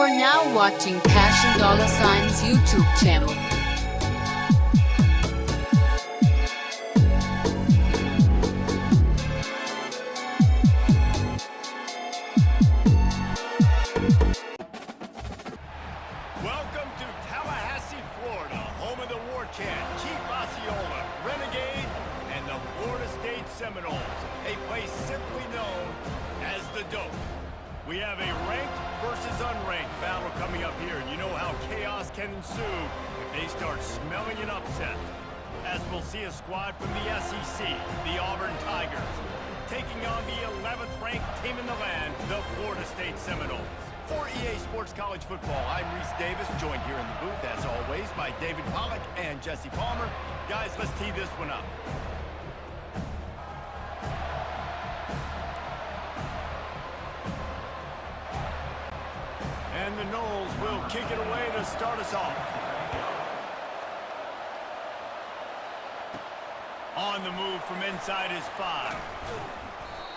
are now watching Passion Dollar Sign's YouTube channel. Welcome to Tallahassee, Florida, home of the war chant, H.B.I.C, Renegade, and the Florida State Seminoles, a place simply known as the Dope. We have a ranked versus unranked battle coming up here, and you know how chaos can ensue if they start smelling an upset. As we'll see a squad from the SEC, the Auburn Tigers, taking on the 11th ranked team in the land, the Florida State Seminoles. For EA Sports College Football, I'm Reese Davis, joined here in the booth, as always, by David Pollack and Jesse Palmer. Guys, let's tee this one up. And the Noles will kick it away to start us off. On the move from inside his 5.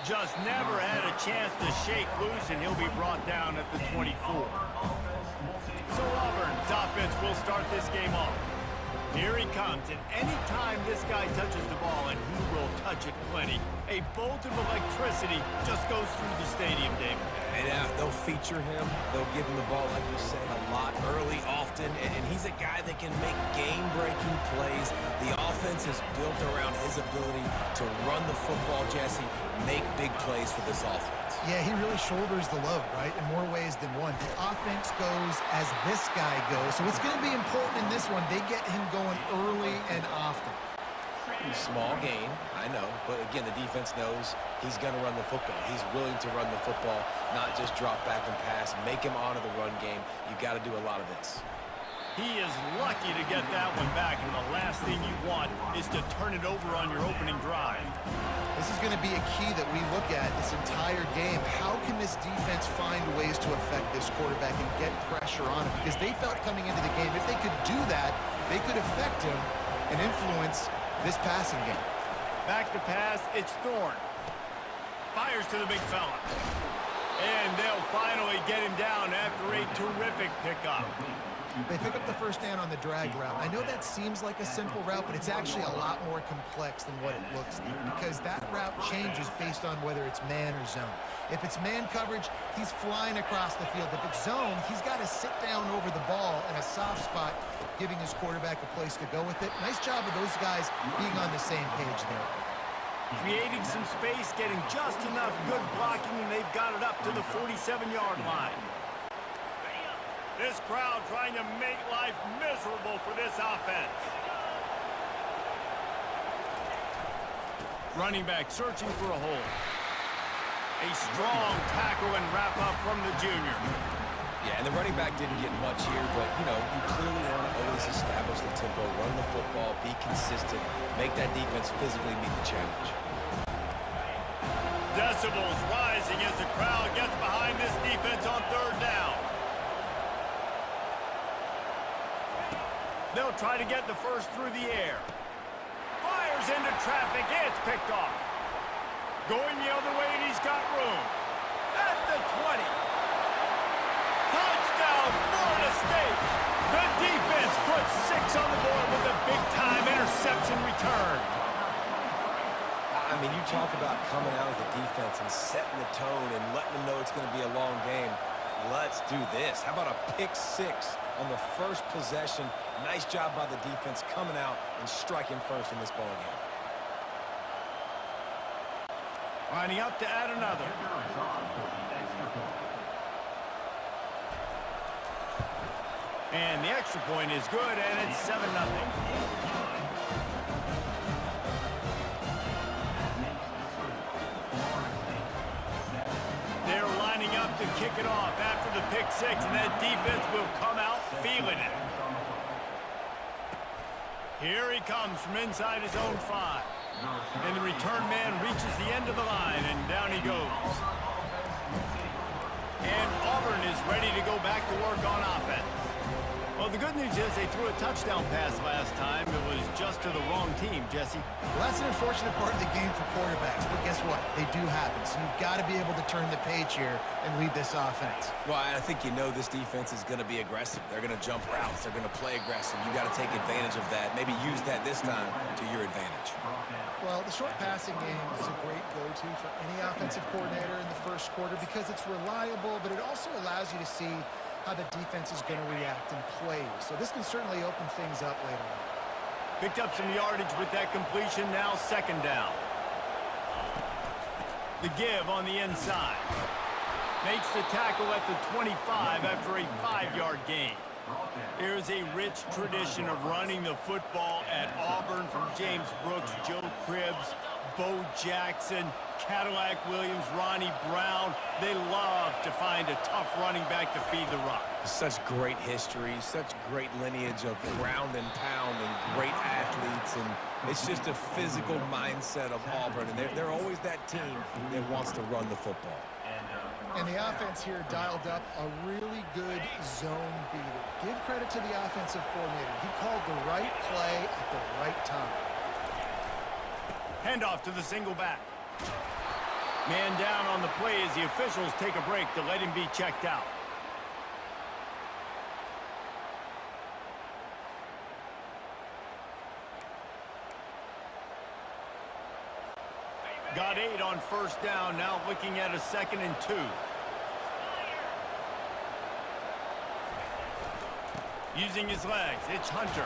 Just never had a chance to shake loose, and he'll be brought down at the 24. So Auburn's offense will start this game off. Here he comes, and anytime this guy touches the ball, and he will touch it plenty, a bolt of electricity just goes through the stadium, David. And they'll feature him. They'll give him the ball, like you said, a lot, early, often, and he's a guy that can make game-breaking plays. The offense is built around his ability to run the football, Jesse, make big plays for this offense. Yeah, he really shoulders the load, right, in more ways than one. The offense goes as this guy goes, so it's going to be important in this one. They get him going early and often. Small gain, I know, but again, the defense knows he's going to run the football. He's willing to run the football, not just drop back and pass, make him honor the run game. You got to do a lot of this. He is lucky to get that one back, and the last thing you want is to turn it over on your opening drive. This is going to be a key that we look at this entire game. How can this defense find ways to affect this quarterback and get pressure on him? Because they felt coming into the game, if they could do that, they could affect him and influence this passing game. Back to pass, it's Thorne. Fires to the big fella. And they'll finally get him down after a terrific pickup. They pick up the first down on the drag route. I know that seems like a simple route, but it's actually a lot more complex than what it looks like, because that route changes based on whether it's man or zone. If it's man coverage, he's flying across the field. If it's zone, he's got to sit down over the ball in a soft spot, giving his quarterback a place to go with it. Nice job of those guys being on the same page there. Creating some space, getting just enough good blocking, and they've got it up to the 47-yard line. This crowd trying to make life miserable for this offense. Running back searching for a hole. A strong tackle and wrap up from the junior. Yeah, and the running back didn't get much here, but, you know, you clearly want to always establish the tempo, run the football, be consistent, make that defense physically meet the challenge. Decibels rising as the crowd gets behind this defense on third down. They'll try to get the first through the air. Fires into traffic, it's picked off. Going the other way, and he's got room. At the 20. Touchdown, Florida State. The defense puts 6 on the board with a big-time interception return. I mean, you talk about coming out of the defense and setting the tone and letting them know it's going to be a long game. Let's do this. How about a pick 6 on the first possession? Nice job by the defense coming out and striking first in this ball game. Lining up to add another. And the extra point is good, and it's 7-0. They're lining up to kick it off after the pick 6, and that defense will come out feeling it. Here he comes from inside his own 5. And the return man reaches the end of the line, and down he goes. And Auburn is ready to go back to work on offense. Well, the good news is they threw a touchdown pass last time. It was just to the wrong team, Jesse. Well, that's an unfortunate part of the game for quarterbacks, but guess what? They do happen, so you've got to be able to turn the page here and lead this offense. Well, I think you know this defense is going to be aggressive. They're going to jump routes. They're going to play aggressive. You got to take advantage of that. Maybe use that this time to your advantage. Well, the short passing game is a great go-to for any offensive coordinator in the first quarter because it's reliable, but it also allows you to see how the defense is going to react and play. So this can certainly open things up later on. Picked up some yardage with that completion. Now second down. The give on the inside. Makes the tackle at the 25 after a 5-yard gain. There's a rich tradition of running the football at Auburn from James Brooks, Joe Cribbs, Bo Jackson, Cadillac Williams, Ronnie Brown. They love to find a tough running back to feed the rock. Such great history, such great lineage of ground and pound and great athletes, and it's just a physical mindset of Auburn, and they're always that team that wants to run the football. And the offense here dialed up a really good zone beater. Give credit to the offensive coordinator. He called the right play at the right time. Handoff to the single back. Man down on the play as the officials take a break to let him be checked out. Got 8 on first down, now looking at a 2nd and 2. Using his legs, it's Hunter.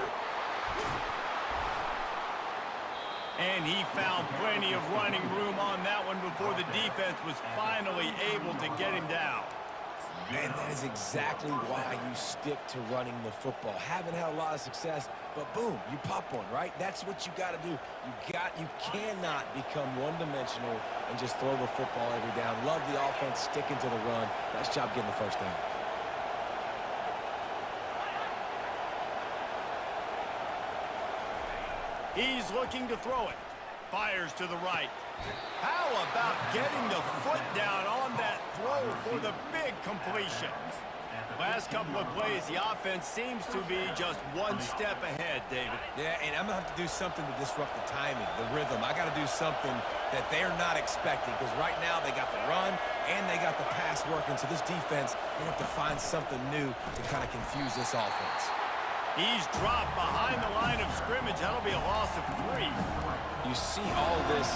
And he found plenty of running room on that one before the defense was finally able to get him down. Man, that is exactly why you stick to running the football. Haven't had a lot of success, but boom, you pop one, right? That's what you got to do. You cannot become one-dimensional and just throw the football every down. Love the offense, sticking to the run. Nice job getting the first down. He's looking to throw it. Fires to the right. How about getting the foot down on that throw for the big completion? Last couple of plays, the offense seems to be just one step ahead, David. Yeah, and I'm going to have to do something to disrupt the timing, the rhythm. I got to do something that they're not expecting because right now they got the run and they got the pass working. So this defense, they have to find something new to kind of confuse this offense. He's dropped behind the line of scrimmage. That'll be a loss of 3. You see all this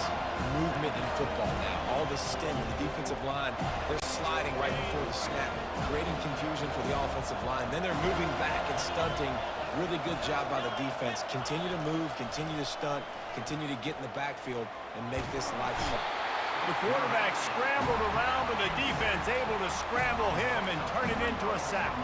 movement in football now, all this stemming, the defensive line, they're sliding right before the snap, creating confusion for the offensive line. Then they're moving back and stunting. Really good job by the defense. Continue to move, continue to stunt, continue to get in the backfield and make this life fun. The quarterback scrambled around, but the defense able to scramble him and turn it into a sack.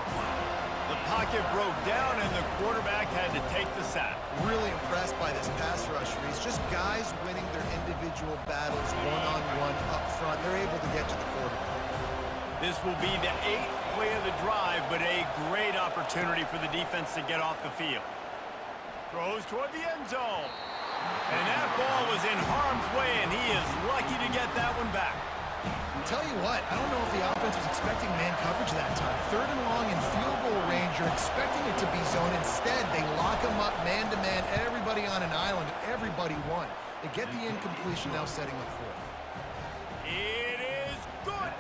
The pocket broke down, and the quarterback had to take the sack. Really impressed by this pass rush, Reese. Just guys winning their individual battles one-on-one up front. They're able to get to the quarterback. This will be the 8th play of the drive, but a great opportunity for the defense to get off the field. Throws toward the end zone. And that ball was in harm's way, and he is lucky to get that one back. Tell you what, I don't know if the offense was expecting man coverage that time. 3rd and long in field goal range, you're expecting it to be zone. Instead, they lock them up man-to-man, everybody on an island, everybody won. They get the incompletion, now setting up 4th. It is good.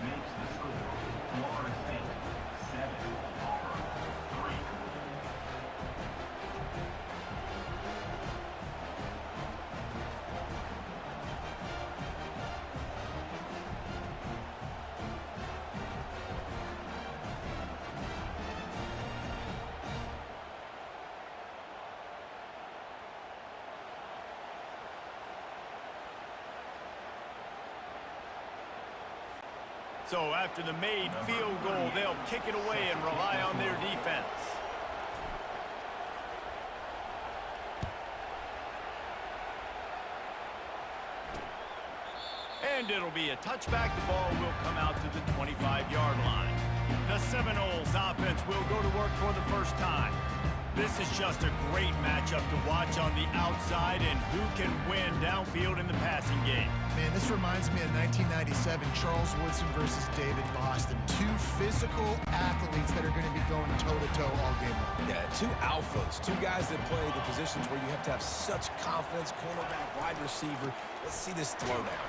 So after the made field goal, they'll kick it away and rely on their defense. And it'll be a touchback. The ball will come out to the 25-yard line. The Seminoles offense will go to work for the first time. This is just a great matchup to watch on the outside, and who can win downfield in the passing game. Man, this reminds me of 1997, Charles Woodson versus David Boston. 2 physical athletes that are going to be going toe-to-toe all game long. Yeah, two alphas, two guys that play the positions where you have to have such confidence, cornerback, wide receiver. Let's see this throwdown.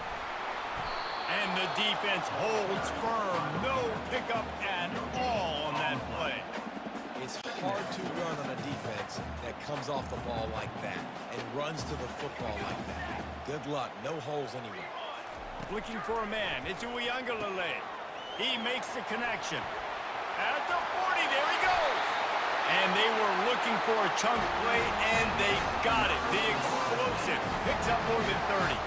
And the defense holds firm. No pickup at all on that play. It's hard to run on a defense that comes off the ball like that and runs to the football like that. Good luck. No holes anywhere. Looking for a man. It's Uiagalelei. He makes the connection. At the 40, there he goes. And they were looking for a chunk play, and they got it. The explosive picks up more than 30.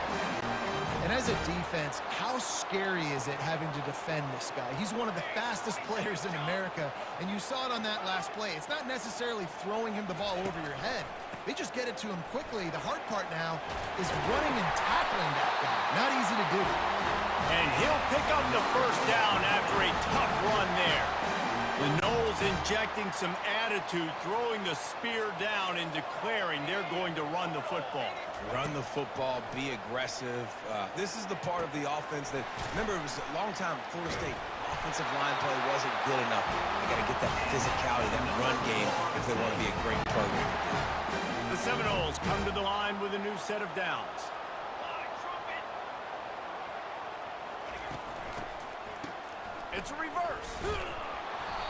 And as a defense, how scary is it having to defend this guy? He's one of the fastest players in America, and you saw it on that last play. It's not necessarily throwing him the ball over your head. They just get it to him quickly. The hard part now is running and tackling that guy. Not easy to do. And he'll pick up the first down after a tough run there. The Noles injecting some attitude, throwing the spear down and declaring they're going to run the football. Run the football, be aggressive. This is the part of the offense that, remember, it was a long time Florida State offensive line play wasn't good enough. They got to get that physicality, that run game, if they want to be a great program. The Seminoles come to the line with a new set of downs. It's a reverse.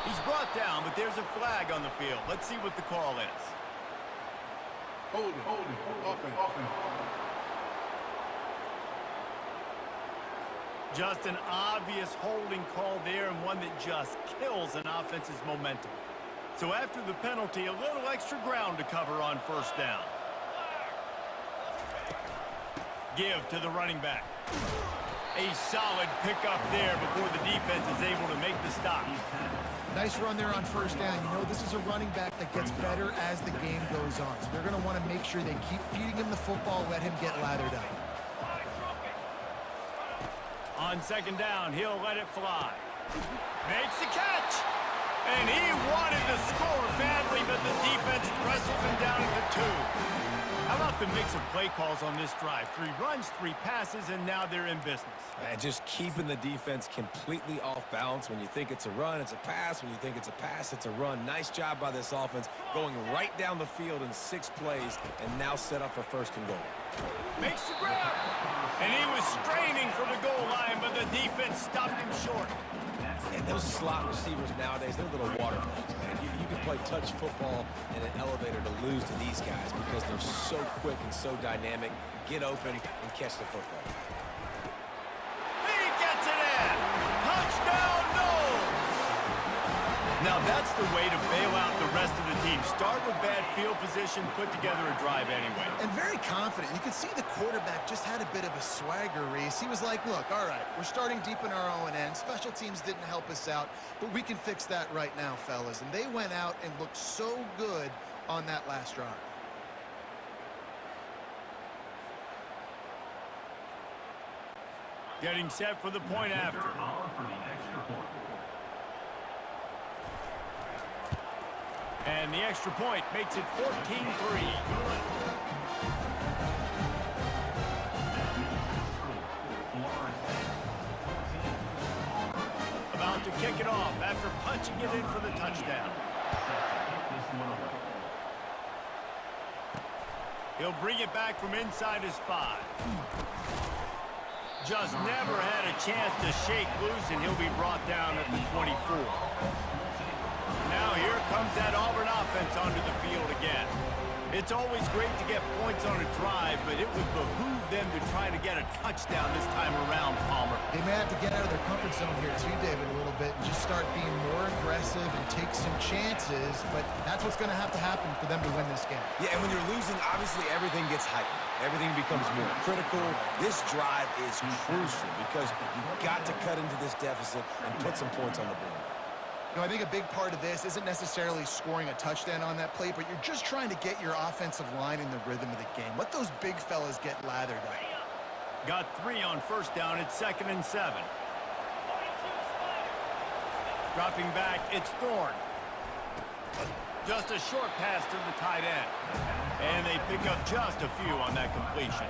He's brought down, but there's a flag on the field. Let's see what the call is. Hold it, offense. Just an obvious holding call there, and one that just kills an offense's momentum. So after the penalty, a little extra ground to cover on first down. Give to the running back. A solid pickup there before the defense is able to make the stop. Nice run there on first down. You know, this is a running back that gets better as the game goes on. So they're going to want to make sure they keep feeding him the football, let him get lathered up. On second down, he'll let it fly. Makes the catch. And he wanted to score badly, but the defense wrestles him down at the 2. How about the mix of play calls on this drive? 3 runs, 3 passes, and now they're in business. And just keeping the defense completely off balance. When you think it's a run, it's a pass. When you think it's a pass, it's a run. Nice job by this offense, going right down the field in 6 plays, and now set up for first and goal. Makes the grab. And he was straining for the goal line, but the defense stopped him short. And those slot receivers nowadays, they're little water bugs, man. You can play touch football in an elevator to lose to these guys because they're so quick and so dynamic. Get open and catch the football. He gets it in. Touchdown, Noles. Now that's the way to bail out the rest of the team. Start with bad field position, put together a drive anyway. And very confident. You could see the quarterback just had a bit of a swagger, Reese. He was like, look, all right, we're starting deep in our own end. Special teams didn't help us out, but we can fix that right now, fellas. And they went out and looked so good on that last drive. Getting set for the point after. And the extra point makes it 14-3. About to kick it off after punching it in for the touchdown. He'll bring it back from inside his 5. Just never had a chance to shake loose, and he'll be brought down at the 24. Now here comes that Auburn offense onto the field again. It's always great to get points on a drive, but it would behoove them to try to get a touchdown this time around, Palmer. They may have to get out of their comfort zone here too, David, a little bit, and just start being more aggressive and take some chances, but that's what's going to happen for them to win this game. Yeah, and when you're losing, obviously everything gets heightened. Everything becomes more critical. This drive is crucial because you've got to cut into this deficit and put some points on the board. You know, I think a big part of this isn't necessarily scoring a touchdown on that play, but you're just trying to get your offensive line in the rhythm of the game. Let those big fellas get lathered up. Got 3 on first down. It's 2nd and 7. Dropping back, it's Thorne. Just a short pass to the tight end. And they pick up just a few on that completion.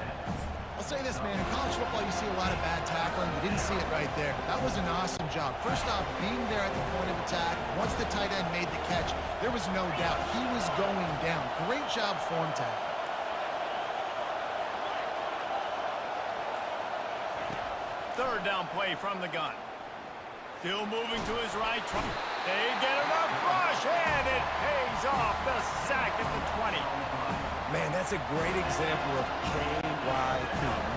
I'll say this, man. In college football, you see a lot of bad tackling. You didn't see it right there. That was an awesome job. First off, being there at the point of attack. Once the tight end made the catch, there was no doubt he was going down. Great job form tackle. Third down play from the gun. Still moving to his right. They get enough rush, and it pays off. The sack at the 20. Man, that's a great example of KYP.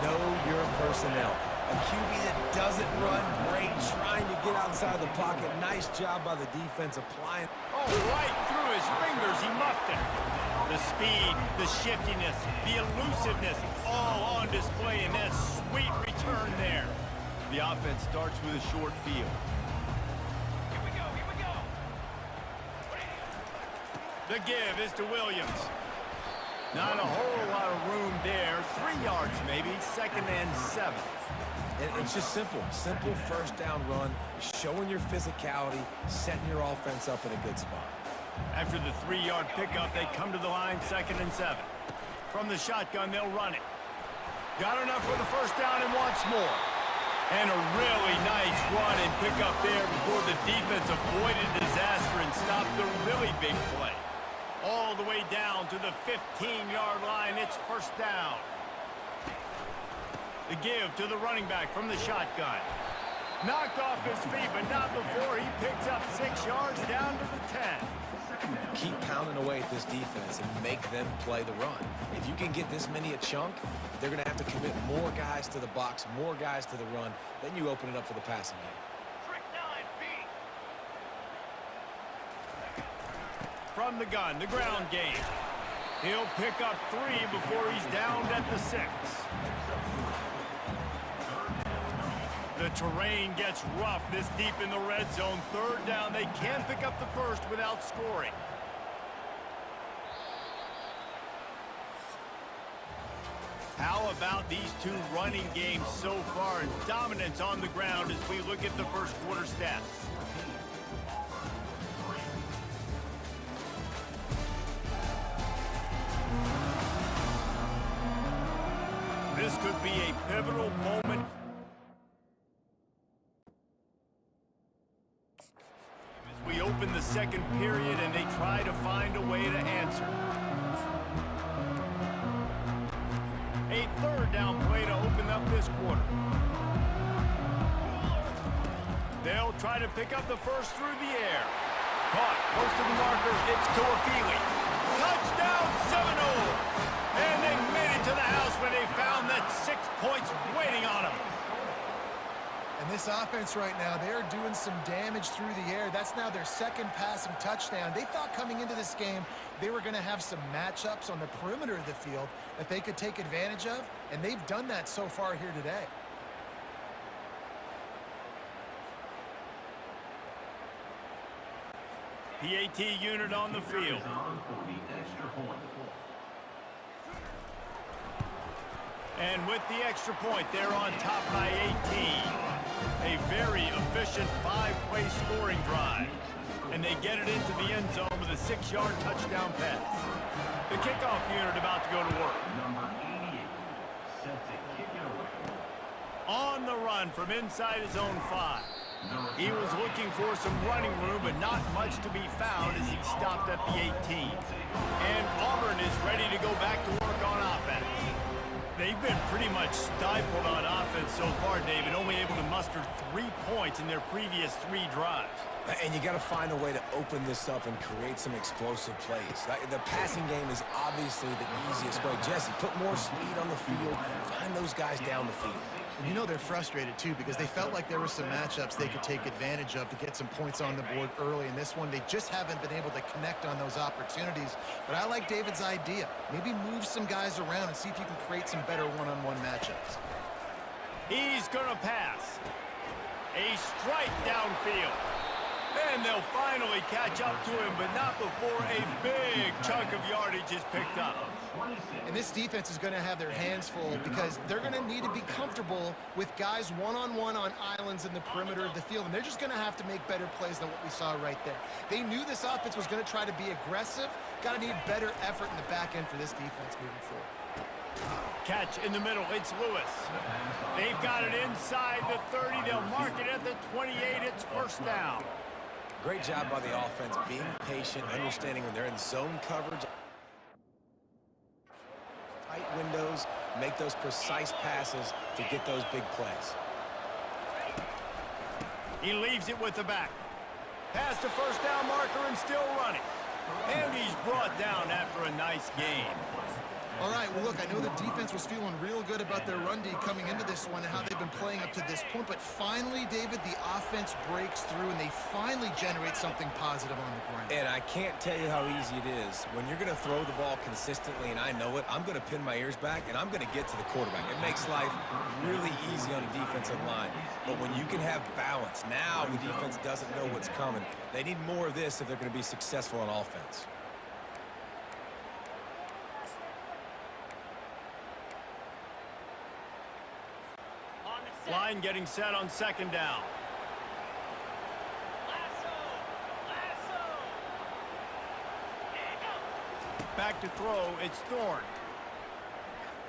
Know your personnel. A QB that doesn't run great, trying to get outside the pocket. Nice job by the defense applying. Oh, right through his fingers, he muffed it. The speed, the shiftiness, the elusiveness, all on display in that sweet return there. The offense starts with a short field. Here we go, here we go. The give is to Williams. Not a whole lot of room there. 3 yards maybe, 2nd and 7. And it's just simple. Simple first down run, showing your physicality, setting your offense up in a good spot. After the 3-yard pickup, they come to the line, 2nd and 7. From the shotgun, they'll run it. Got enough for the first down and wants more. And a really nice run and pickup there before the defense avoided disaster and stopped the really big play. All the way down to the 15-yard line. It's first down. The give to the running back from the shotgun. Knocked off his feet, but not before he picks up 6 yards down to the 10. Keep pounding away at this defense and make them play the run. If you can get this many a chunk, they're going to have to commit more guys to the box, more guys to the run. Then you open it up for the passing game. From the gun, the ground game. He'll pick up 3 before he's downed at the 6. The terrain gets rough this deep in the red zone. 3rd down, they can pick up the first without scoring. How about these two running games so far and dominance on the ground as we look at the first quarter stats? This could be a pivotal moment. As we open the second period and they try to find a way to answer. A 3rd down play to open up this quarter. They'll try to pick up the first through the air. Caught close to the marker. It's Toafili. Touchdown Seminoles! And they made it to the house when they found that 6 points waiting on them. And this offense right now, they are doing some damage through the air. That's now their 2nd passing touchdown. They thought coming into this game they were going to have some matchups on the perimeter of the field that they could take advantage of, and they've done that so far here today. PAT unit on the field. And with the extra point, they're on top by 18. A very efficient 5-play scoring drive. And they get it into the end zone with a 6-yard touchdown pass. The kickoff unit about to go to work. On the run from inside his own 5. He was looking for some running room, but not much to be found as he stopped at the 18. And Auburn is ready to go back to work on offense. They've been pretty much stifled on offense so far, David, only able to muster 3 points in their previous 3 drives. And you got to find a way to open this up and create some explosive plays. The passing game is obviously the easiest way. Jesse, put more speed on the field. Find those guys down the field. And you know they're frustrated, too, because they felt like there were some matchups they could take advantage of to get some points on the board early. In this one, they just haven't been able to connect on those opportunities. But I like David's idea. Maybe move some guys around and see if you can create some better one-on-one matchups. He's going to pass. A strike downfield. And they'll finally catch up to him, but not before a big chunk of yardage is picked up. And this defense is going to have their hands full because they're going to need to be comfortable with guys one-on-one on islands in the perimeter of the field. And they're just going to have to make better plays than what we saw right there. They knew this offense was going to try to be aggressive. Got to need better effort in the back end for this defense moving forward. Catch in the middle. It's Lewis. They've got it inside the 30. They'll mark it at the 28. It's first down. Great job by the offense, being patient, understanding when they're in zone coverage. Tight windows, make those precise passes to get those big plays. He leaves it with the back. Past the first down marker and still running. And he's brought down after a nice game. All right, well, look, I know the defense was feeling real good about their run D coming into this one and how they've been playing up to this point, but finally, David, the offense breaks through and they finally generate something positive on the ground. And I can't tell you how easy it is. When you're going to throw the ball consistently, and I know it, I'm going to pin my ears back, and I'm going to get to the quarterback. It makes life really easy on a defensive line. But when you can have balance, now the defense doesn't know what's coming. They need more of this if they're going to be successful on offense. Line getting set on second down. Back to throw, it's Thorne.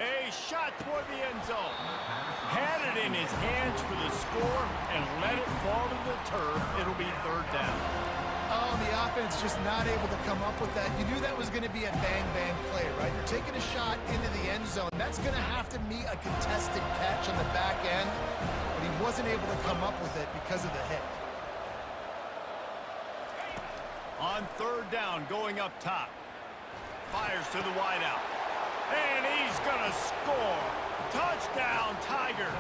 A shot toward the end zone. Had it in his hands for the score and let it fall to the turf. It'll be third down. Oh, the offense just not able to come up with that. You knew that was going to be a bang-bang play, right? You're taking a shot into the end zone. That's going to have to meet a contested catch on the back end, but he wasn't able to come up with it because of the hit. On third down, going up top. Fires to the wideout. And he's going to score. Touchdown, Tigers.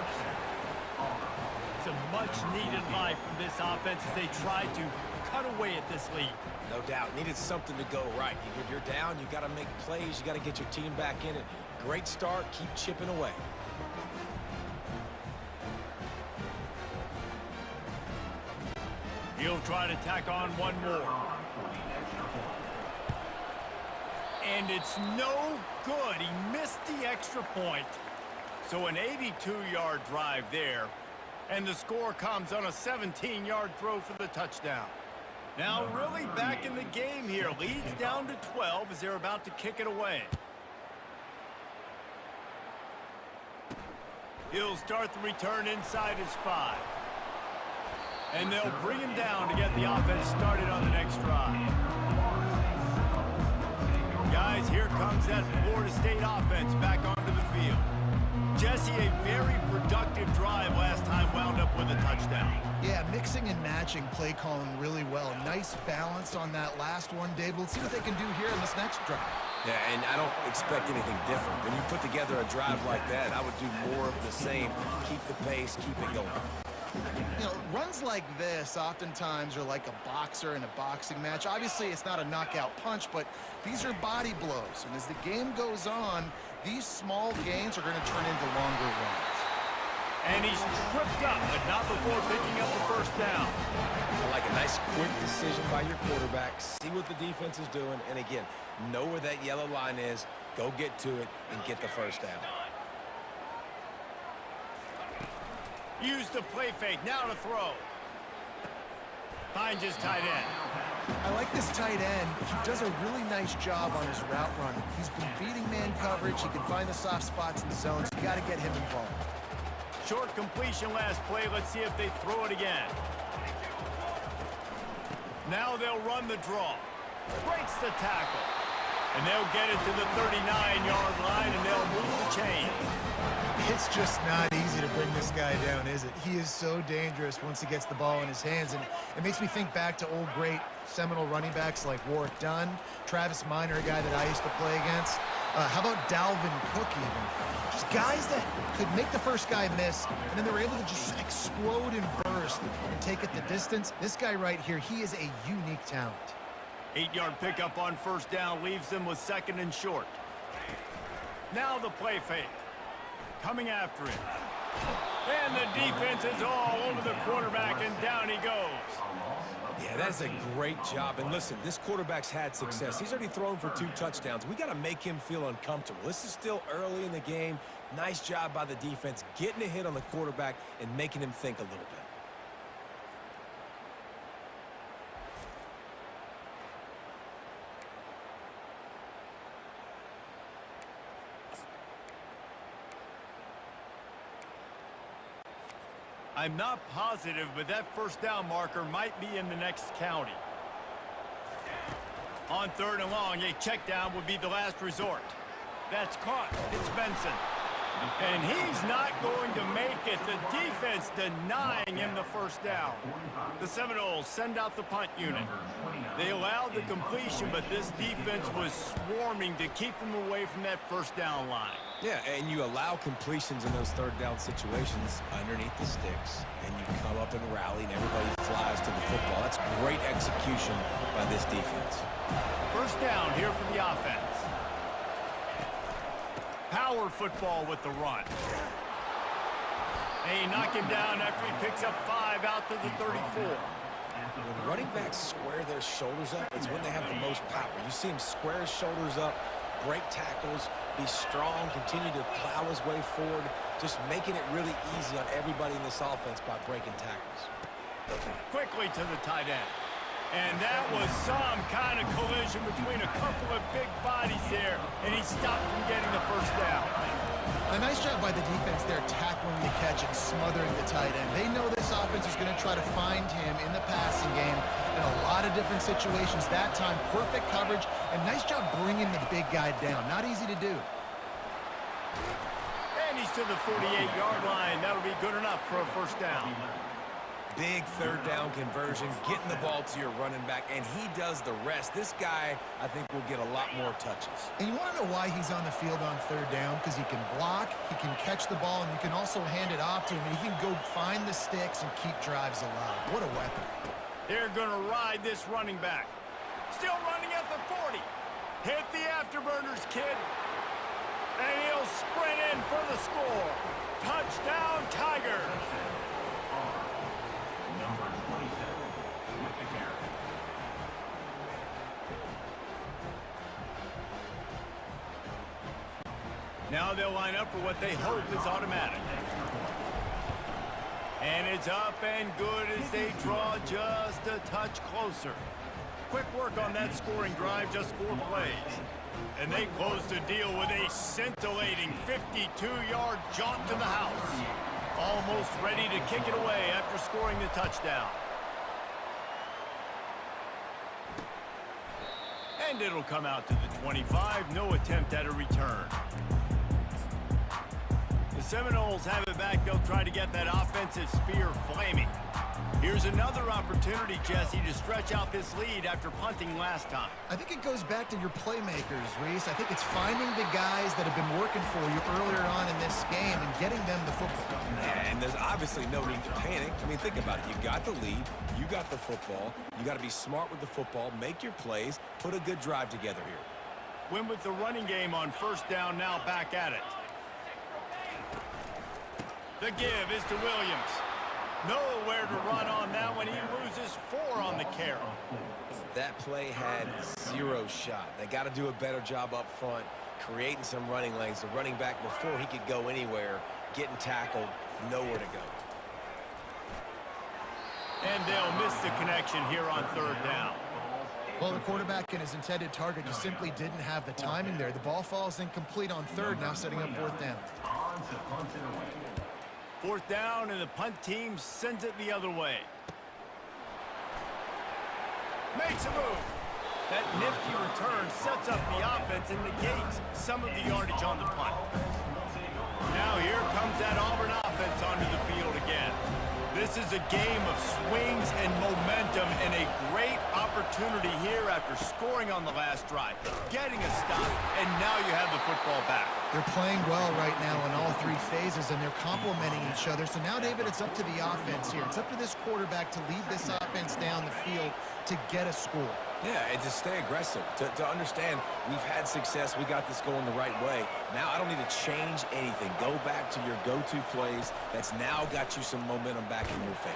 It's a much-needed life from this offense as they try to cut away at this lead. No doubt. Needed something to go right. You're down, you got to make plays, you got to get your team back in it. Great start, keep chipping away. He'll try to tack on one more. And it's no good. He missed the extra point. So an 82-yard drive there. And the score comes on a 17-yard throw for the touchdown. Now really back in the game here. Leads down to 12 as they're about to kick it away. He'll start the return inside his 5. And they'll bring him down to get the offense started on the next drive. Guys, here comes that Florida State offense back onto the field. Jesse, a very productive drive last time, wound up with a touchdown. Yeah, mixing and matching play calling really well. Nice balance on that last one, Dave. Let's see what they can do here in this next drive. Yeah, and I don't expect anything different. When you put together a drive like that, I would do more of the same. Keep the pace, keep it going. You know, runs like this oftentimes are like a boxer in a boxing match. Obviously, it's not a knockout punch, but these are body blows. And as the game goes on, these small gains are going to turn into longer runs. And he's tripped up, but not before picking up the first down. I like a nice, quick decision by your quarterback. See what the defense is doing. And again, know where that yellow line is. Go get to it and get the first down. Use the play fake, now to throw. Finds his tight end. I like this tight end. He does a really nice job on his route running. He's been beating man coverage. He can find the soft spots in the zones. You got to get him involved. Short completion last play. Let's see if they throw it again. Now they'll run the draw. Breaks the tackle. And they'll get it to the 39-yard line, and they'll move the chain. It's just not easy to bring this guy down, is it? He is so dangerous once he gets the ball in his hands, and it makes me think back to old great Seminole running backs like Warwick Dunn, Travis Minor, a guy that I used to play against. How about Dalvin Cook even? Just guys that could make the first guy miss, and then they were able to just explode and burst and take it the distance. This guy right here, he is a unique talent. 8-yard pickup on first down leaves them with second and short. Now the play fake. Coming after him. And the defense is all over the quarterback, and down he goes. Yeah, that's a great job. And listen, this quarterback's had success. He's already thrown for 2 touchdowns. We got to make him feel uncomfortable. This is still early in the game. Nice job by the defense, getting a hit on the quarterback and making him think a little bit. I'm not positive, but that first down marker might be in the next county. On 3rd and long, a check down would be the last resort. That's caught. It's Benson. And he's not going to make it. The defense denying him the first down. The Seminoles send out the punt unit. They allowed the completion, but this defense was swarming to keep him away from that first down line. Yeah, and you allow completions in those 3rd down situations underneath the sticks, and you come up and rally, and everybody flies to the football. That's great execution by this defense. First down here for the offense. Power football with the run. They knock him down after he picks up 5 out to the 34. When running backs square their shoulders up, it's when they have the most power. You see him square his shoulders up, break tackles, be strong, continue to plow his way forward, just making it really easy on everybody in this offense by breaking tackles. Quickly to the tight end. And that was some kind of collision between a couple of big bodies there, and he stopped from getting the first down. A nice job by the defense there tackling the catch and smothering the tight end. They know this offense is going to try to find him in the passing game in a lot of different situations. That time, perfect coverage, and nice job bringing the big guy down. Not easy to do. And he's to the 48-yard line. That'll be good enough for a first down. Big 3rd down conversion, getting the ball to your running back, and he does the rest. This guy, I think, will get a lot more touches. And you want to know why he's on the field on 3rd down? Because he can block, he can catch the ball, and you can also hand it off to him. And he can go find the sticks and keep drives alive. What a weapon. They're going to ride this running back. Still running at the 40. Hit the afterburners, kid. And he'll sprint in for the score. Touchdown, Tigers. Now they'll line up for what they hope is automatic. And it's up and good as they draw just a touch closer. Quick work on that scoring drive, just 4 plays. And they close the deal with a scintillating 52-yard jaunt to the house. Almost ready to kick it away after scoring the touchdown. And it'll come out to the 25. No attempt at a return. The Seminoles have it back. They'll try to get that offensive spear flaming. Here's another opportunity, Jesse, to stretch out this lead after punting last time. I think it goes back to your playmakers, Reese. I think it's finding the guys that have been working for you earlier on in this game and getting them the football. And there's obviously no need to panic. I mean, think about it. You got the lead. You got the football. You got to be smart with the football. Make your plays. Put a good drive together here. Win with the running game on first down, now back at it. The give is to Williams. Nowhere to run on that one. He loses 4 on the carry. That play had 0 shot. They got to do a better job up front, creating some running lanes. The running back, before he could go anywhere, getting tackled, nowhere to go. And they'll miss the connection here on 3rd down. Well, the quarterback and his intended target just simply didn't have the timing there. The ball falls incomplete on 3rd, now setting up 4th down. 4th down, and the punt team sends it the other way. Makes a move. That nifty return sets up the offense and negates some of the yardage on the punt. Now here comes that Auburn offense onto the field again. This is a game of swings and momentum, and a great opportunity here after scoring on the last drive, getting a stop, and now you have the football back. They're playing well right now in all 3 phases, and they're complementing each other. So now, David, it's up to the offense here. It's up to this quarterback to lead this offense down the field to get a score. Yeah, and to stay aggressive, to understand we've had success, we got this going the right way. Now I don't need to change anything. Go back to your go-to plays. That's now got you some momentum back in your favor.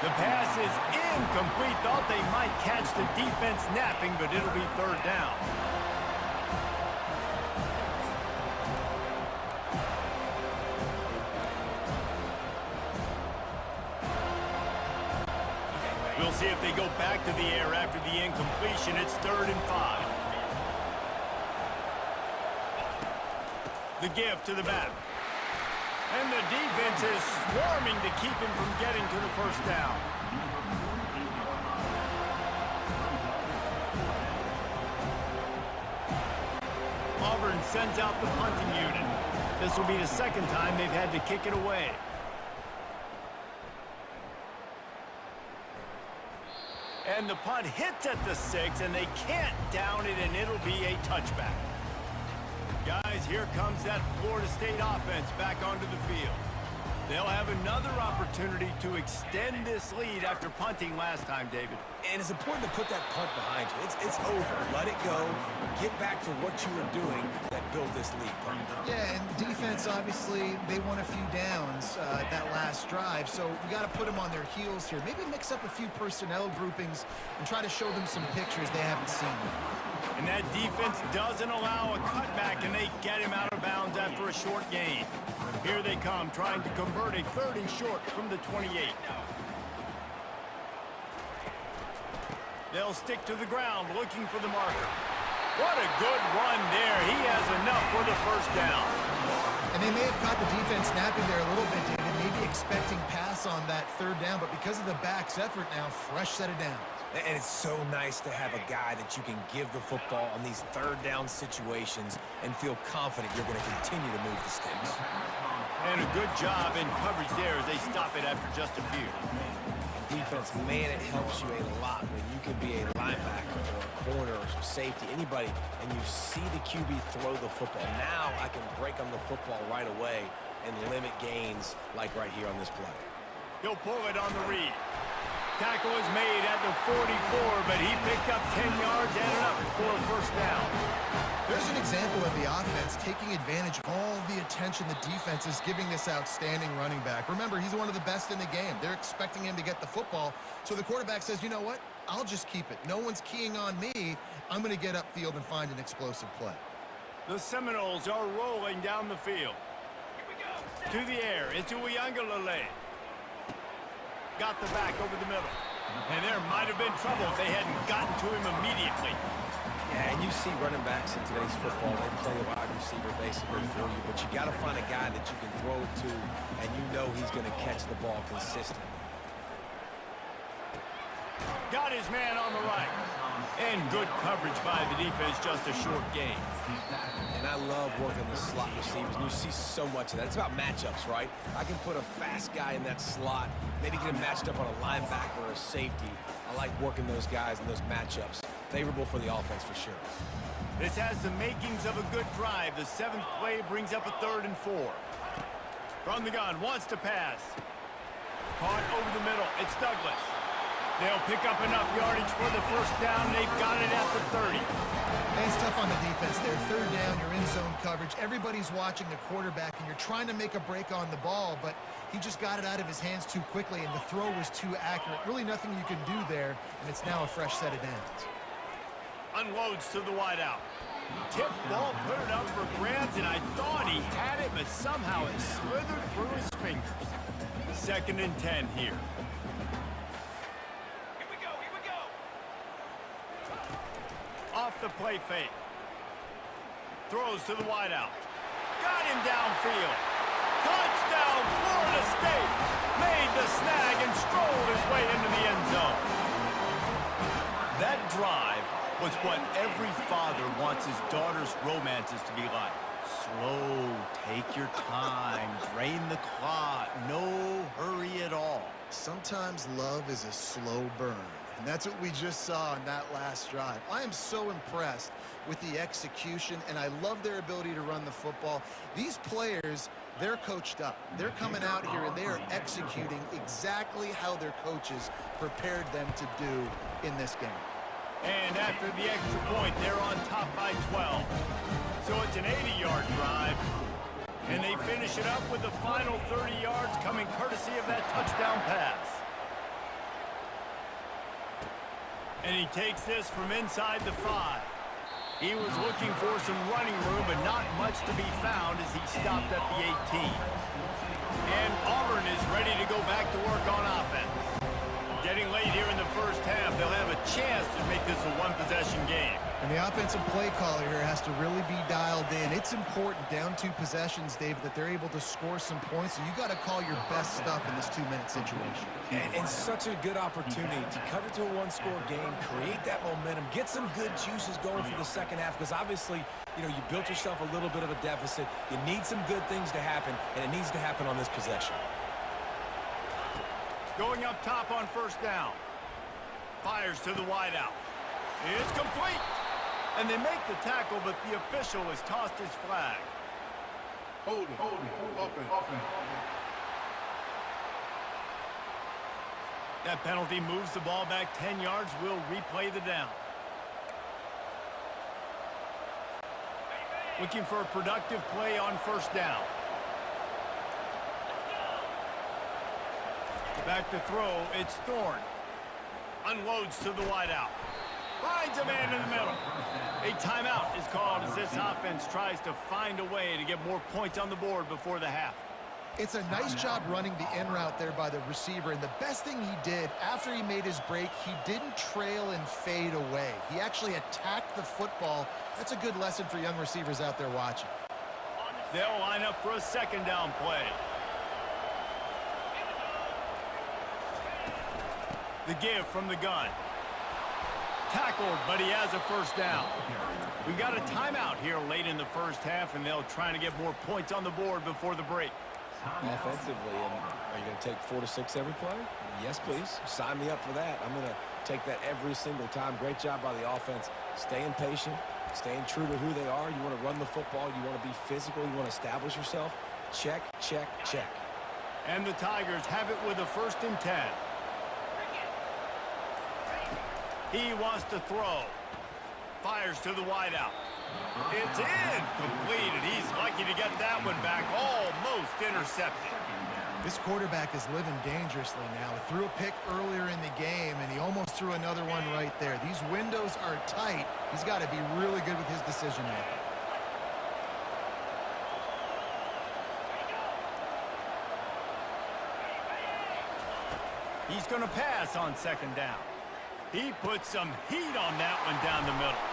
The pass is incomplete. Thought they might catch the defense napping, but it'll be 3rd down. We'll see if they go back to the air after the incompletion. It's 3rd and 5. The give to the back. And the defense is swarming to keep him from getting to the first down. Auburn sends out the punting unit. This will be the second time they've had to kick it away. And the punt hits at the 6, and they can't down it, and it'll be a touchback. Guys, here comes that Florida State offense back onto the field. They'll have another opportunity to extend this lead after punting last time, David. And it's important to put that punt behind you. It's over. Let it go. Get back to what you were doing that built this lead. Yeah, and defense, obviously, they won a few downs that last drive, so we got to put them on their heels here. Maybe mix up a few personnel groupings and try to show them some pictures they haven't seen. And that defense doesn't allow a cutback, and they get him out of bounds after a short gain. Here they come, trying to convert a 3rd and short from the 28. They'll stick to the ground, looking for the marker. What a good run there. He has enough for the first down. And they may have caught the defense snapping there a little bit, David, maybe expecting pass on that 3rd down, but because of the back's effort now, fresh set of downs. And it's so nice to have a guy that you can give the football on these 3rd down situations and feel confident you're going to continue to move the sticks. And a good job in coverage there as they stop it after just a few. Defense, man, it helps you a lot when you can be a linebacker or a corner or some safety, anybody, and you see the QB throw the football. Now I can break on the football right away and limit gains like right here on this play. He'll pull it on the read. Tackle is made at the 44, but he picked up 10 yards and enough for a first down. There's an example of the offense taking advantage of all the attention the defense is giving this outstanding running back. Remember, he's one of the best in the game. They're expecting him to get the football, so the quarterback says, you know what? I'll just keep it. No one's keying on me. I'm going to get upfield and find an explosive play. The Seminoles are rolling down the field. To the air, into Uiagalelei. Got the back over the middle. And there might have been trouble if they hadn't gotten to him immediately. Yeah, and you see running backs in today's football, they play a wide receiver basically for you, but you got to find a guy that you can throw it to, and you know he's going to catch the ball consistently. Got his man on the right. And good coverage by the defense, just a short gain. And I love working the slot receivers, and you see so much of that. It's about matchups, right? I can put a fast guy in that slot, maybe get him matched up on a linebacker or a safety. I like working those guys in those matchups. Favorable for the offense for sure. This has the makings of a good drive. The 7th play brings up a 3rd and 4. From the gun, wants to pass. Caught over the middle. It's Douglas. They'll pick up enough yardage for the first down. They've got it at the 30. And it's tough on the defense there. 3rd down, you're in zone coverage. Everybody's watching the quarterback, and you're trying to make a break on the ball, but he just got it out of his hands too quickly, and the throw was too accurate. Really nothing you can do there, and it's now a fresh set of downs. Unloads to the wideout. Tip ball, put it up for grabs, and I thought he had it, but somehow it slithered through his fingers. 2nd and 10 here. Off the play fake. Throws to the wideout. Got him downfield. Touchdown, Florida State. Made the snag and strolled his way into the end zone. That drive was what every father wants his daughter's romances to be like. Slow, take your time, drain the clock, no hurry at all. Sometimes love is a slow burn. And that's what we just saw in that last drive. I am so impressed with the execution, and I love their ability to run the football. These players, they're coached up. They're coming out here, and they are executing exactly how their coaches prepared them to do in this game. And after the extra point, they're on top by 12. So it's an 80-yard drive. And they finish it up with the final 30 yards coming courtesy of that touchdown pass. And he takes this from inside the 5. He was looking for some running room, but not much to be found as he stopped at the 18. And Auburn is ready to go back to work on offense. Getting getting late here in the first half. They'll have a chance to make this a one-possession game. And the offensive play caller here has to really be dialed in. It's important down 2 possessions, David, that they're able to score some points. So you got to call your best stuff in this 2-minute situation. And such a good opportunity to cut it to a one-score game, create that momentum, get some good juices going for the second half, because obviously, you know, you built yourself a little bit of a deficit. You need some good things to happen, and it needs to happen on this possession. Going up top on first down. Fires to the wideout. It's complete. And they make the tackle, but the official has tossed his flag. Hold it. Offense. That penalty moves the ball back 10 yards. We'll replay the down. Looking for a productive play on first down. Back to throw, it's Thorne. Unloads to the wideout. Finds a man in the middle. A timeout is called as this offense tries to find a way to get more points on the board before the half. It's a nice job running the in route there by the receiver, and the best thing he did after he made his break, he didn't trail and fade away. He actually attacked the football. That's a good lesson for young receivers out there watching. They'll line up for a second down play. The give from the gun. Tackled, but he has a first down. We got a timeout here late in the first half, and they'll try to get more points on the board before the break. Offensively, and are you going to take 4 to 6 every play? Yes, please. Sign me up for that. I'm going to take that every single time. Great job by the offense. Staying patient, staying true to who they are. You want to run the football. You want to be physical. You want to establish yourself. Check, check, check. And the Tigers have it with a 1st and 10. He wants to throw. Fires to the wideout. It's in. Completed. He's lucky to get that one back. Almost intercepted. This quarterback is living dangerously now. He threw a pick earlier in the game, and he almost threw another one right there. These windows are tight. He's got to be really good with his decision-making. He's going to pass on second down. He put some heat on that one down the middle.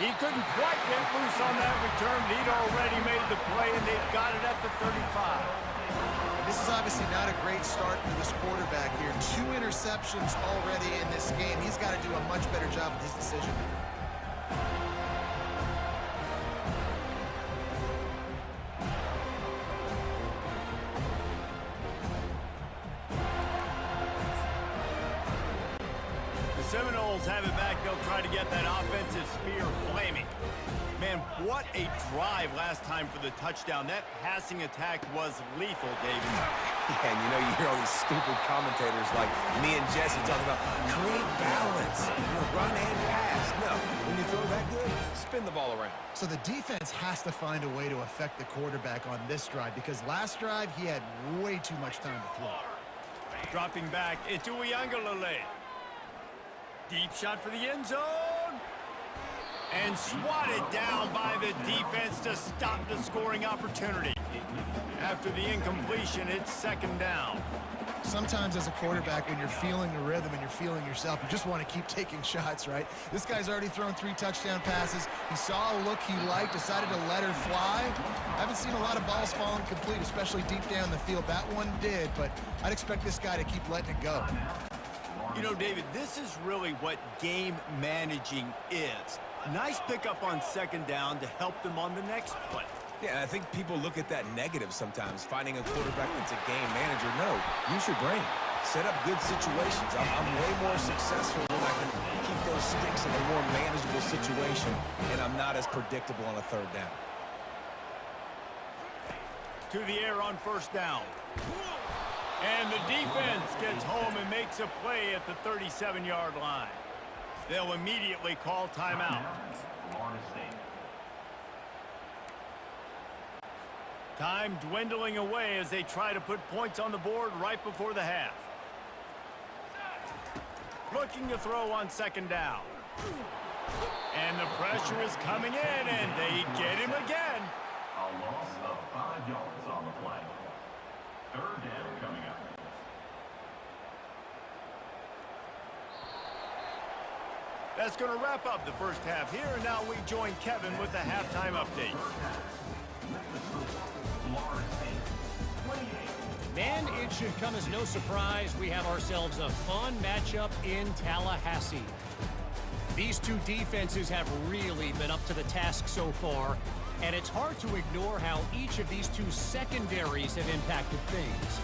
He couldn't quite get loose on that return. He'd already made the play, and they've got it at the 35. This is obviously not a great start for this quarterback here. 2 interceptions already in this game. He's got to do a much better job with his decision-making. Seminoles have it back. They'll try to get that offensive spear flaming. Man, what a drive last time for the touchdown. That passing attack was lethal, David. Yeah, and you know, you hear all these stupid commentators like me and Jesse talking about create balance, run and pass. No, when you throw that good, spin the ball around. So the defense has to find a way to affect the quarterback on this drive, because last drive he had way too much time to throw. Dropping back, it's Uyangalele. Deep shot for the end zone. And swatted down by the defense to stop the scoring opportunity. After the incompletion, it's second down. Sometimes as a quarterback, when you're feeling the rhythm and you're feeling yourself, you just want to keep taking shots, right? This guy's already thrown 3 touchdown passes. He saw a look he liked, decided to let her fly. I haven't seen a lot of balls falling complete, especially deep down the field. That one did, but I'd expect this guy to keep letting it go. You know, David, this is really what game managing is. Nice pickup on second down to help them on the next play. Yeah, I think people look at that negative sometimes, finding a quarterback that's a game manager. No, use your brain. Set up good situations. I'm way more successful when I can keep those sticks in a more manageable situation, and I'm not as predictable on a third down. To the air on first down. And the defense gets home and makes a play at the 37-yard line. They'll immediately call timeout. Time dwindling away as they try to put points on the board right before the half. Looking to throw on second down. And the pressure is coming in, and they get him again. A loss of 5 yards on the play. Third down coming up. That's going to wrap up the first half here, and now we join Kevin with the halftime update. Man, it should come as no surprise we have ourselves a fun matchup in Tallahassee. These two defenses have really been up to the task so far, and it's hard to ignore how each of these two secondaries have impacted things.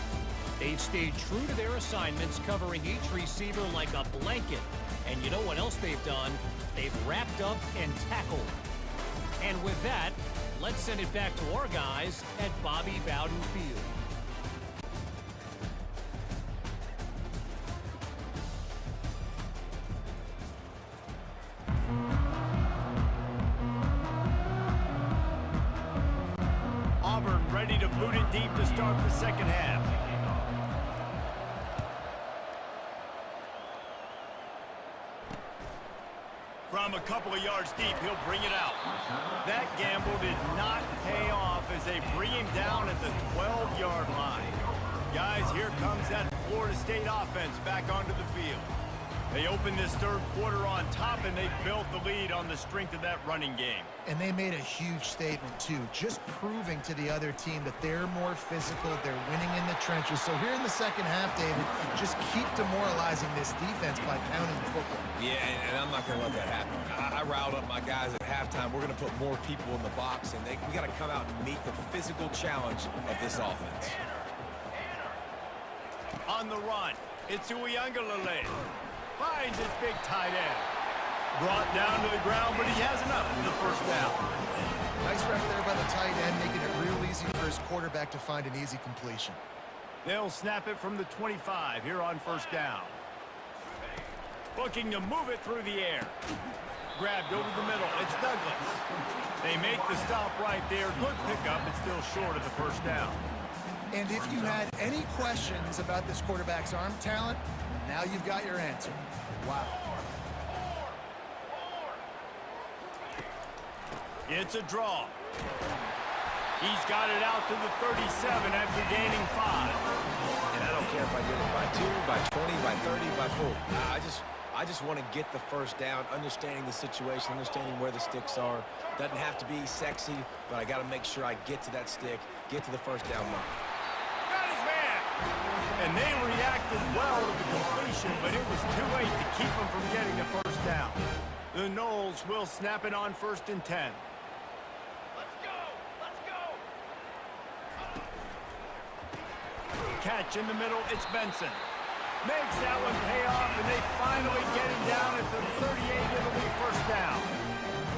They've stayed true to their assignments, covering each receiver like a blanket. And you know what else they've done? They've wrapped up and tackled. And with that, let's send it back to our guys at Bobby Bowden Field. Auburn ready to boot it deep to start the second half. From a couple of yards deep, he'll bring it out. That gamble did not pay off as they bring him down at the 12-yard line. Guys, here comes that Florida State offense back onto the field. They opened this third quarter on top, and they built the lead on the strength of that running game. And they made a huge statement, too, just proving to the other team that they're more physical, they're winning in the trenches. So here in the second half, David, just keep demoralizing this defense by pounding the football. Yeah, and I'm not going to let that happen. I riled up my guys at halftime. We're going to put more people in the box, and we got to come out and meet the physical challenge of this offense. On the run, it's Uiagalelei. Finds his big tight end. Brought down to the ground, but he has enough for the first down. Nice right there by the tight end, making it real easy for his quarterback to find an easy completion. They'll snap it from the 25 here on first down. Looking to move it through the air. Grabbed over the middle. It's Douglas. They make the stop right there. Good pickup. It's still short of the first down. And if you had any questions about this quarterback's arm talent, now you've got your answer. Wow. It's a draw. He's got it out to the 37 after gaining 5. And I don't care if I get it by 2, by 20, by 30, by 40. I just want to get the first down, understanding the situation, understanding where the sticks are. Doesn't have to be sexy, but I got to make sure I get to that stick, get to the first down line. Got his man! And they reacted well to the completion, but it was too late to keep them from getting the first down. The Noles will snap it on 1st and 10. Let's go! Let's go! Catch in the middle, it's Benson. Makes that one pay off, and they finally get him down at the 38. It'll be first down.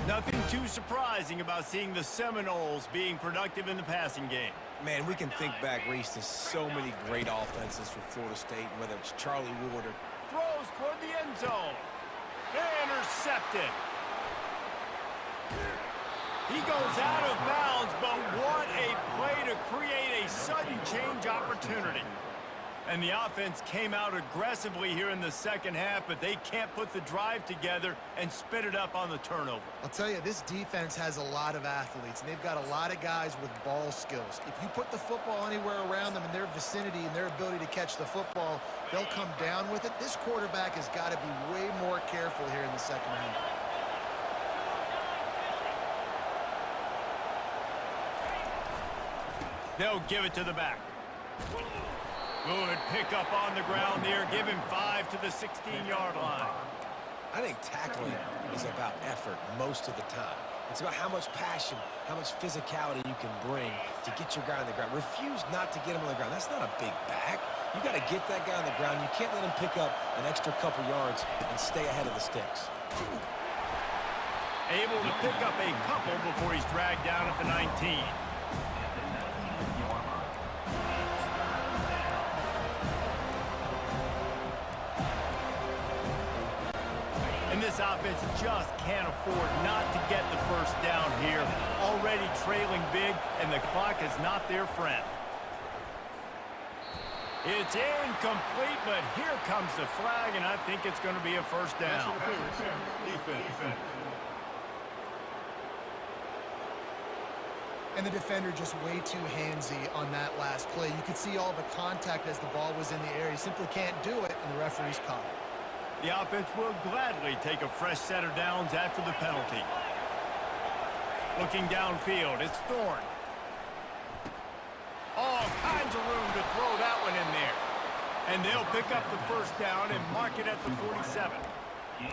Nothing too surprising about seeing the Seminoles being productive in the passing game. Man, we can think back, Reese, to so many great offenses for Florida State, whether it's Charlie Ward or... Throws toward the end zone. Intercepted. He goes out of bounds, but what a play to create a sudden change opportunity. And the offense came out aggressively here in the second half, but they can't put the drive together and spit it up on the turnover. I'll tell you, this defense has a lot of athletes, and they've got a lot of guys with ball skills. If you put the football anywhere around them in their vicinity and their ability to catch the football, they'll come down with it. This quarterback has got to be way more careful here in the second half. They'll give it to the back. Good pickup on the ground there. Give him 5 to the 16-yard line. I think tackling is about effort most of the time. It's about how much passion, how much physicality you can bring to get your guy on the ground. Refuse not to get him on the ground. That's not a big back. You got to get that guy on the ground. You can't let him pick up an extra couple yards and stay ahead of the sticks. Able to pick up a couple before he's dragged down at the 19. And this offense just can't afford not to get the first down here. Already trailing big, and the clock is not their friend. It's incomplete, but here comes the flag, and I think it's going to be a first down. Defense. And the defender just way too handsy on that last play. You could see all the contact as the ball was in the air. He simply can't do it, and the referee's caught it. The offense will gladly take a fresh set of downs after the penalty. Looking downfield, it's Thorne. All kinds of room to throw that one in there. And they'll pick up the first down and mark it at the 47.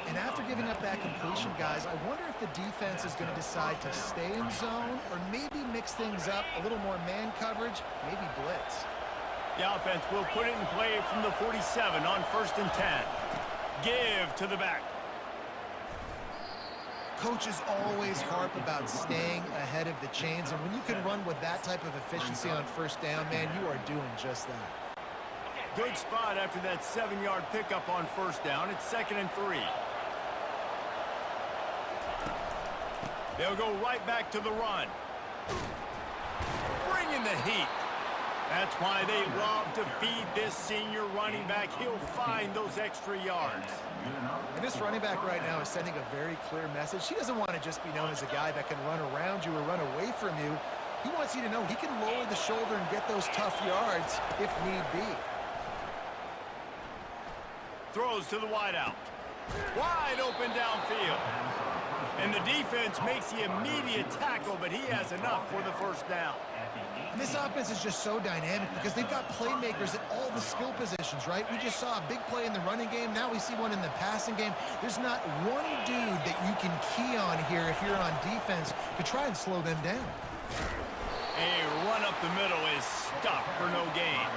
And after giving up that completion, guys, I wonder if the defense is going to decide to stay in zone or maybe mix things up, a little more man coverage, maybe blitz. The offense will put it in play from the 47 on 1st and 10. Give to the back. Coaches always harp about staying ahead of the chains, and when you can run with that type of efficiency on 1st down, man, you are doing just that. Good spot after that 7-yard pickup on 1st down. It's 2nd and 3. They'll go right back to the run. Bring in the heat. That's why they love to feed this senior running back. He'll find those extra yards. And this running back right now is sending a very clear message. He doesn't want to just be known as a guy that can run around you or run away from you. He wants you to know he can lower the shoulder and get those tough yards if need be. Throws to the wideout. Wide open downfield. And the defense makes the immediate tackle, but he has enough for the 1st down. And this offense is just so dynamic because they've got playmakers at all the skill positions, right? We just saw a big play in the running game. Now we see one in the passing game. There's not one dude that you can key on here if you're on defense to try and slow them down. A run up the middle is stuffed for no gain.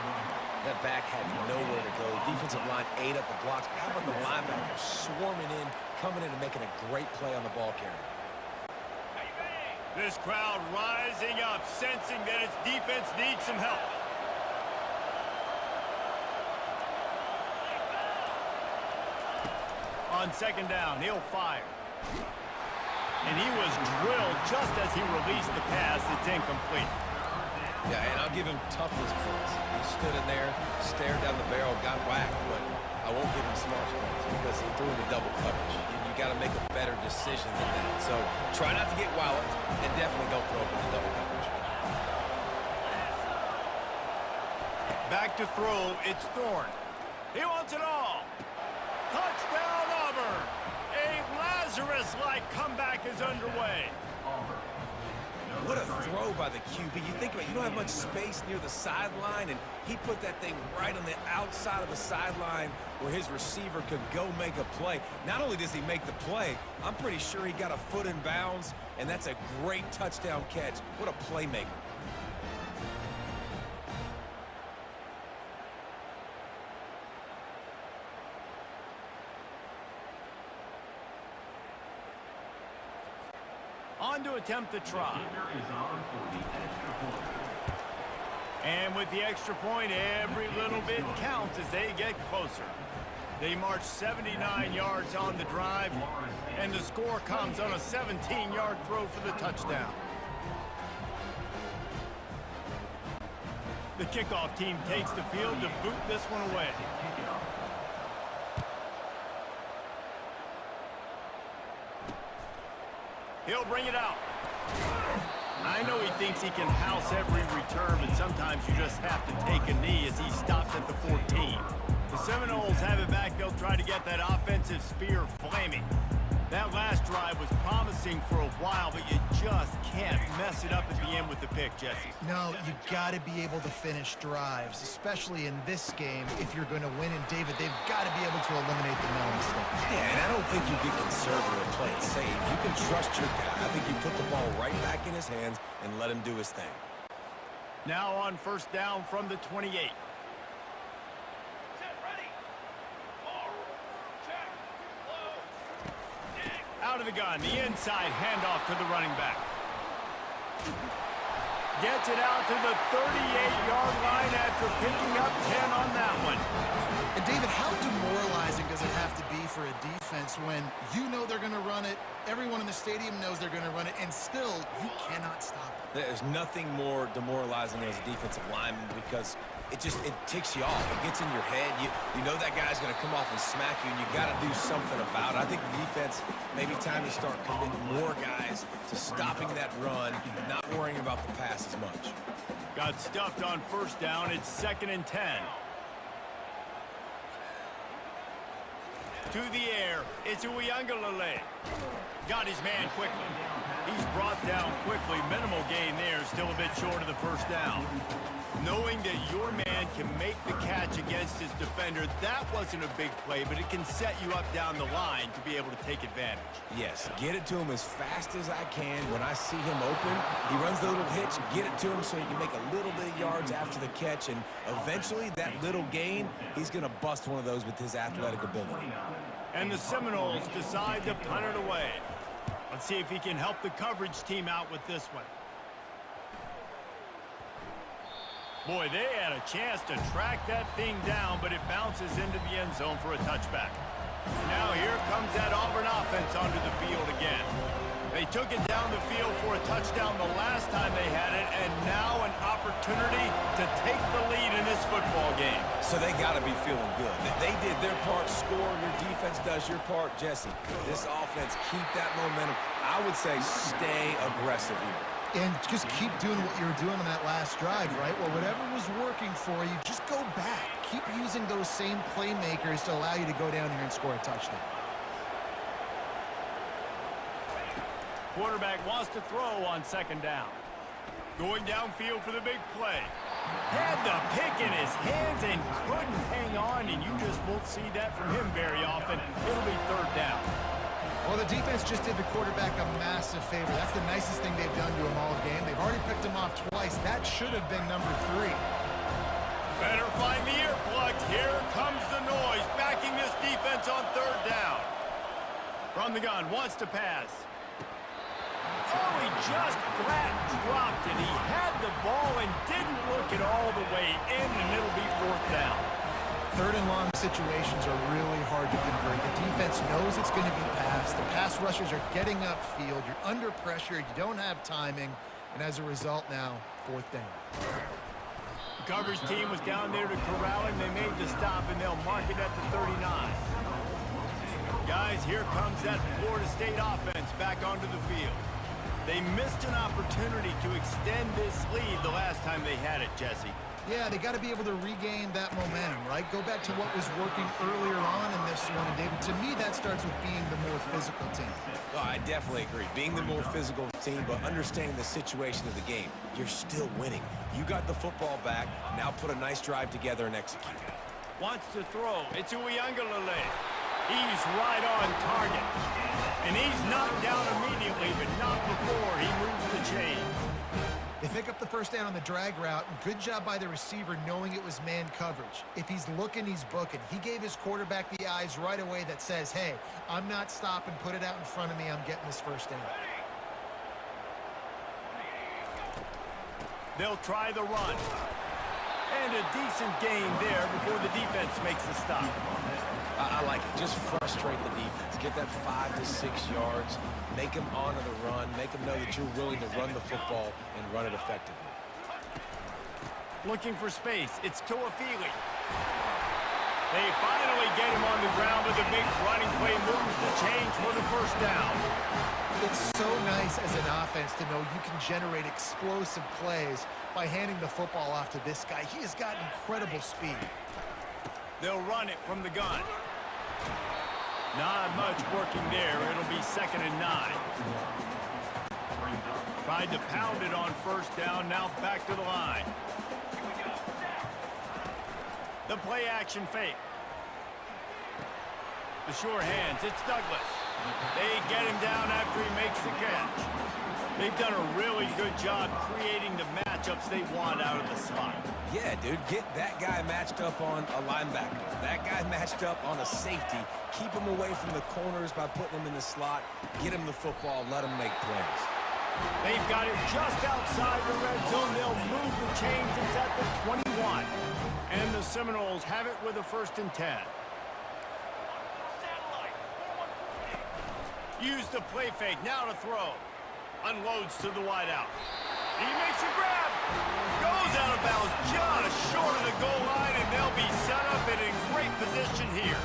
That back had nowhere to go. Defensive line ate up the blocks. How about the linebacker swarming in, coming in and making a great play on the ball carrier? This crowd rising up, sensing that its defense needs some help. On 2nd down, he'll fire. And he was drilled just as he released the pass. It's incomplete. Yeah, and I'll give him toughness points. He stood in there, stared down the barrel, got whacked, but I won't give him smarts points because he threw into double coverage. You got to make a better decision than that. So try not to get walloped, and definitely don't throw up into double coverage. Back to throw, it's Thorne. He wants it all. Touchdown, Auburn. A Lazarus-like comeback is underway. What a throw by the QB. You think about it, you don't have much space near the sideline, and he put that thing right on the outside of the sideline where his receiver could go make a play. Not only does he make the play, I'm pretty sure he got a foot in bounds, and that's a great touchdown catch. What a playmaker. On to attempt the try. And with the extra point, every little bit counts as they get closer. They march 79 yards on the drive, and the score comes on a 17-yard throw for the touchdown. The kickoff team takes the field to boot this one away. He'll bring it out. I know he thinks he can house every return, but sometimes you just have to take a knee as he stopped at the 14. The Seminoles have it back. They'll try to get that offensive spear flaming. That last drive was promising for a while, but you just can't mess it up at the end with the pick, Jesse. No, you got to be able to finish drives, especially in this game if you're going to win. And, David, they've got to be able to eliminate the mental mistakes. Yeah, and I don't think you get conservative and play it safe. You can trust your guy. I think you put the ball right back in his hands and let him do his thing. Now on 1st down from the 28. Out of the gun, the inside handoff to the running back. Gets it out to the 38-yard line after picking up 10 on that one. And, David, how demoralizing does it have to be for a defense when you know they're going to run it, everyone in the stadium knows they're going to run it, and still you cannot stop it? There's nothing more demoralizing as a defensive lineman because it ticks you off. It gets in your head. You know that guy's going to come off and smack you, and you got to do something about it. I think the defense, maybe time to start committing more guys to stopping that run, not worrying about the pass as much. Got stuffed on 1st down. It's 2nd and 10. To the air, it's Uiagalelei. Got his man quickly. He's brought down quickly. Minimal gain there, still a bit short of the first down. Knowing that your man can make the catch against his defender, that wasn't a big play, but it can set you up down the line to be able to take advantage. Yes, get it to him as fast as I can. When I see him open, he runs the little hitch, get it to him so he can make a little bit of yards after the catch, and eventually that little gain, he's going to bust one of those with his athletic ability. And the Seminoles decide to punt it away. Let's see if he can help the coverage team out with this one. Boy, they had a chance to track that thing down, but it bounces into the end zone for a touchback. Now here comes that Auburn offense onto the field again. They took it down the field for a touchdown the last time they had it, and now an opportunity to take the lead in this football game. So they got to be feeling good. They did their part, score. Your defense does your part, Jesse. This offense, keep that momentum. I would say stay aggressive here. And just keep doing what you were doing on that last drive, right? Well, whatever was working for you, just go back. Keep using those same playmakers to allow you to go down here and score a touchdown. Quarterback wants to throw on second down. Going downfield for the big play. Had the pick in his hands and couldn't hang on, and you just won't see that from him very often. It'll be third down. Well, the defense just did the quarterback a massive favor. That's the nicest thing they've done to him all game. They've already picked him off twice. That should have been number 3. Better find the earplugs. Here comes the noise, backing this defense on third down. From the gun, wants to pass. Oh, he just flat dropped it. He had the ball and didn't look it all the way in, and it'll be fourth down. Third and long situations are really hard to convert. The defense knows it's going to be passed. The pass rushers are getting upfield. You're under pressure. You don't have timing. And as a result now, fourth down. The coverage team was down there to corral him. They made the stop, and they'll mark it at the 39. Guys, here comes that Florida State offense back onto the field. They missed an opportunity to extend this lead the last time they had it, Jesse. Yeah, they got to be able to regain that momentum, right? Go back to what was working earlier on in this one. And David, to me, that starts with being the more physical team. Oh, I definitely agree. Being the more physical team, but understanding the situation of the game. You're still winning. You got the football back. Now put a nice drive together and execute. Wants to throw. It's Uiagalelei. He's right on target. And he's knocked down immediately, but not before he moves the chain. They pick up the first down on the drag route. Good job by the receiver knowing it was man coverage. If he's looking, he's booking. He gave his quarterback the eyes right away that says, hey, I'm not stopping. Put it out in front of me. I'm getting this first down. They'll try the run. And a decent gain there before the defense makes the stop. I like it. Just frustrate the defense. Get that 5 to 6 yards. Make them honor the run. Make them know that you're willing to run the football and run it effectively. Looking for space. It's Toafili. They finally get him on the ground with a big running play. Moves the chains for the first down. It's so nice as an offense to know you can generate explosive plays by handing the football off to this guy. He has got incredible speed. They'll run it from the gun. Not much working there. It'll be 2nd and 9. Tried to pound it on first down. Now back to the line. The play action fake. The sure hands. It's Douglas. They get him down after he makes the catch. They've done a really good job creating the matchups they want out of the slot. Yeah, dude, get that guy matched up on a linebacker. That guy matched up on a safety. Keep him away from the corners by putting him in the slot. Get him the football. Let him make plays. They've got it just outside the red zone. They'll move the chains. It's at the 21. And the Seminoles have it with a 1st and 10. Use the play fake. Now to throw. Unloads to the wideout. He makes a grab. Goes out of bounds just short of the goal line, and they'll be set up and in great position here.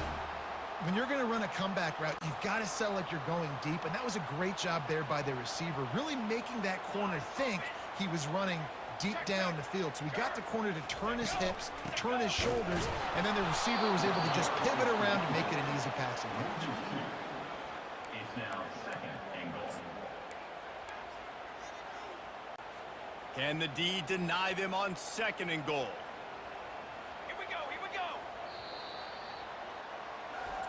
When you're going to run a comeback route, you've got to sell like you're going deep, and that was a great job there by the receiver, really making that corner think he was running deep down the field. So we got the corner to turn his hips, turn his shoulders, and then the receiver was able to just pivot around and make it an easy passing catch. It's now second and goal. Can the D deny them on second and goal? Here we go, here we go.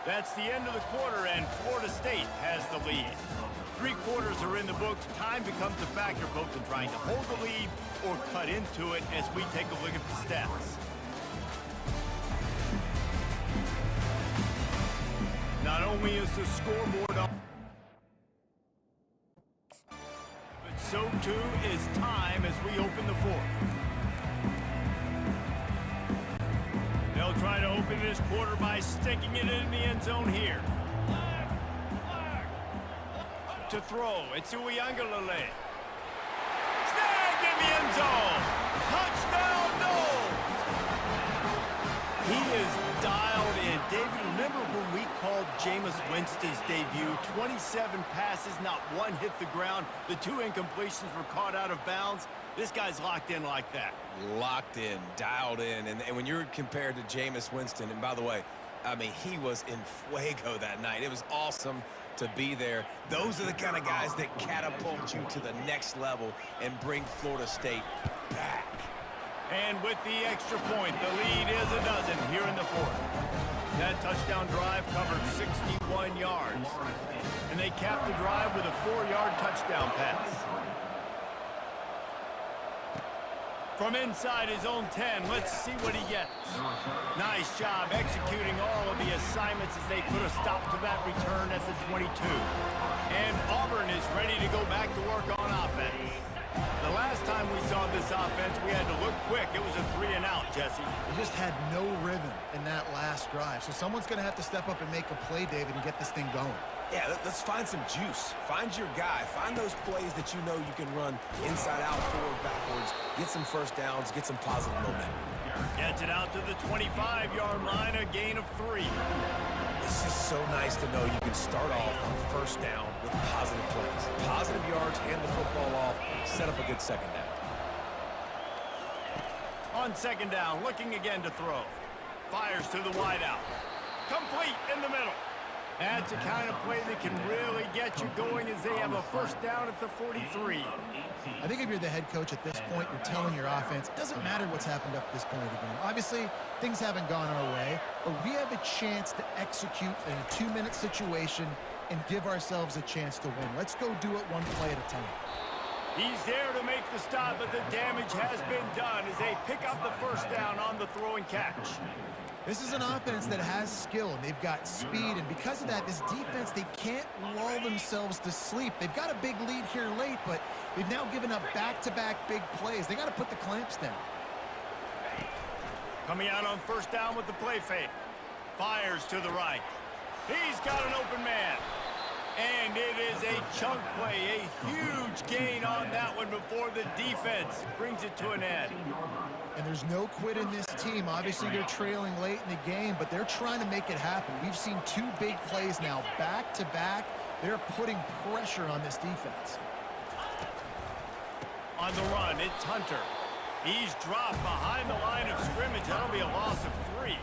That's the end of the quarter, and Florida State has the lead. 3 quarters are in the books. Time becomes a factor both in trying to hold the lead or cut into it as we take a look at the stats. Not only is the scoreboard up, but so too is time as we open the fourth. They'll try to open this quarter by sticking it in the end zone here. To throw, it's Uiagalelei. Snagged in the end zone. Touchdown, Noles. He is dialed in. David, remember when we called Jameis Winston's debut? 27 passes, not one hit the ground. The 2 incompletions were caught out of bounds. This guy's locked in like that. Locked in, dialed in. And when you're compared to Jameis Winston, and by the way, I mean, he was in fuego that night. It was awesome to be there. Those are the kind of guys that catapult you to the next level and bring Florida State back. And with the extra point, the lead is a dozen here in the fourth. That touchdown drive covered 61 yards. And they capped the drive with a 4-yard touchdown pass. From inside his own 10, let's see what he gets. Nice job executing all of the assignments as they put a stop to that return at the 22. And Auburn is ready to go back to work on offense. The last time we saw this offense, we had to look quick. It was a 3-and-out, Jesse. They just had no rhythm in that last drive. So someone's going to have to step up and make a play, David, and get this thing going. Yeah, let's find some juice. Find your guy. Find those plays that you know you can run inside out, forward, backwards. Get some first downs. Get some positive momentum. Gets it out to the 25-yard line, a gain of 3. It's just so nice to know you can start off on first down with positive plays. Positive yards, hand the football off, set up a good second down. On second down, looking again to throw. Fires to the wideout. Complete in the middle. That's the kind of play that can really get you going as they have a first down at the 43. I think if you're the head coach at this point, you're telling your offense, it doesn't matter what's happened up to this point of the game. Obviously, things haven't gone our way, but we have a chance to execute in a 2-minute situation and give ourselves a chance to win. Let's go do it one play at a time. He's there to make the stop, but the damage has been done as they pick up the first down on the throw and catch. This is an offense that has skill, and they've got speed, and because of that, this defense, they can't lull themselves to sleep. They've got a big lead here late, but they've now given up back-to-back big plays. They got to put the clamps down. Coming out on first down with the play fake. Fires to the right. He's got an open man. And it is a chunk play, a huge gain on that one before the defense brings it to an end. And there's no quit in this team. Obviously, they're trailing late in the game, but they're trying to make it happen. We've seen 2 big plays now, back-to-back. They're putting pressure on this defense. On the run, it's Hunter. He's dropped behind the line of scrimmage. That'll be a loss of 3.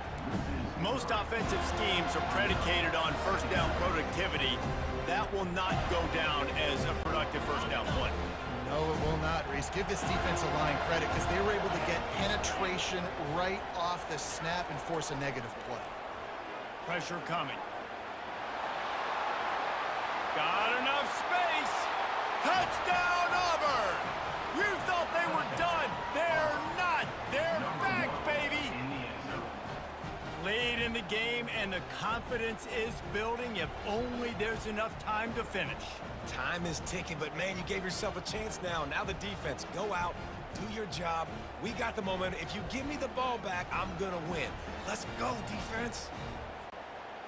Most offensive schemes are predicated on first down productivity. That will not go down as a productive first down play. No, it will not, Reese. Give this defensive line credit because they were able to get penetration right off the snap and force a negative play. Pressure coming. Got enough space. Touchdown, Auburn. You thought they were done. They're not. They're back, baby. Late in the game, and the confidence is building if only there's enough time to finish. Time is ticking, but man, you gave yourself a chance now. Now the defense, go out, do your job. We got the momentum. If you give me the ball back, I'm gonna win. Let's go, defense.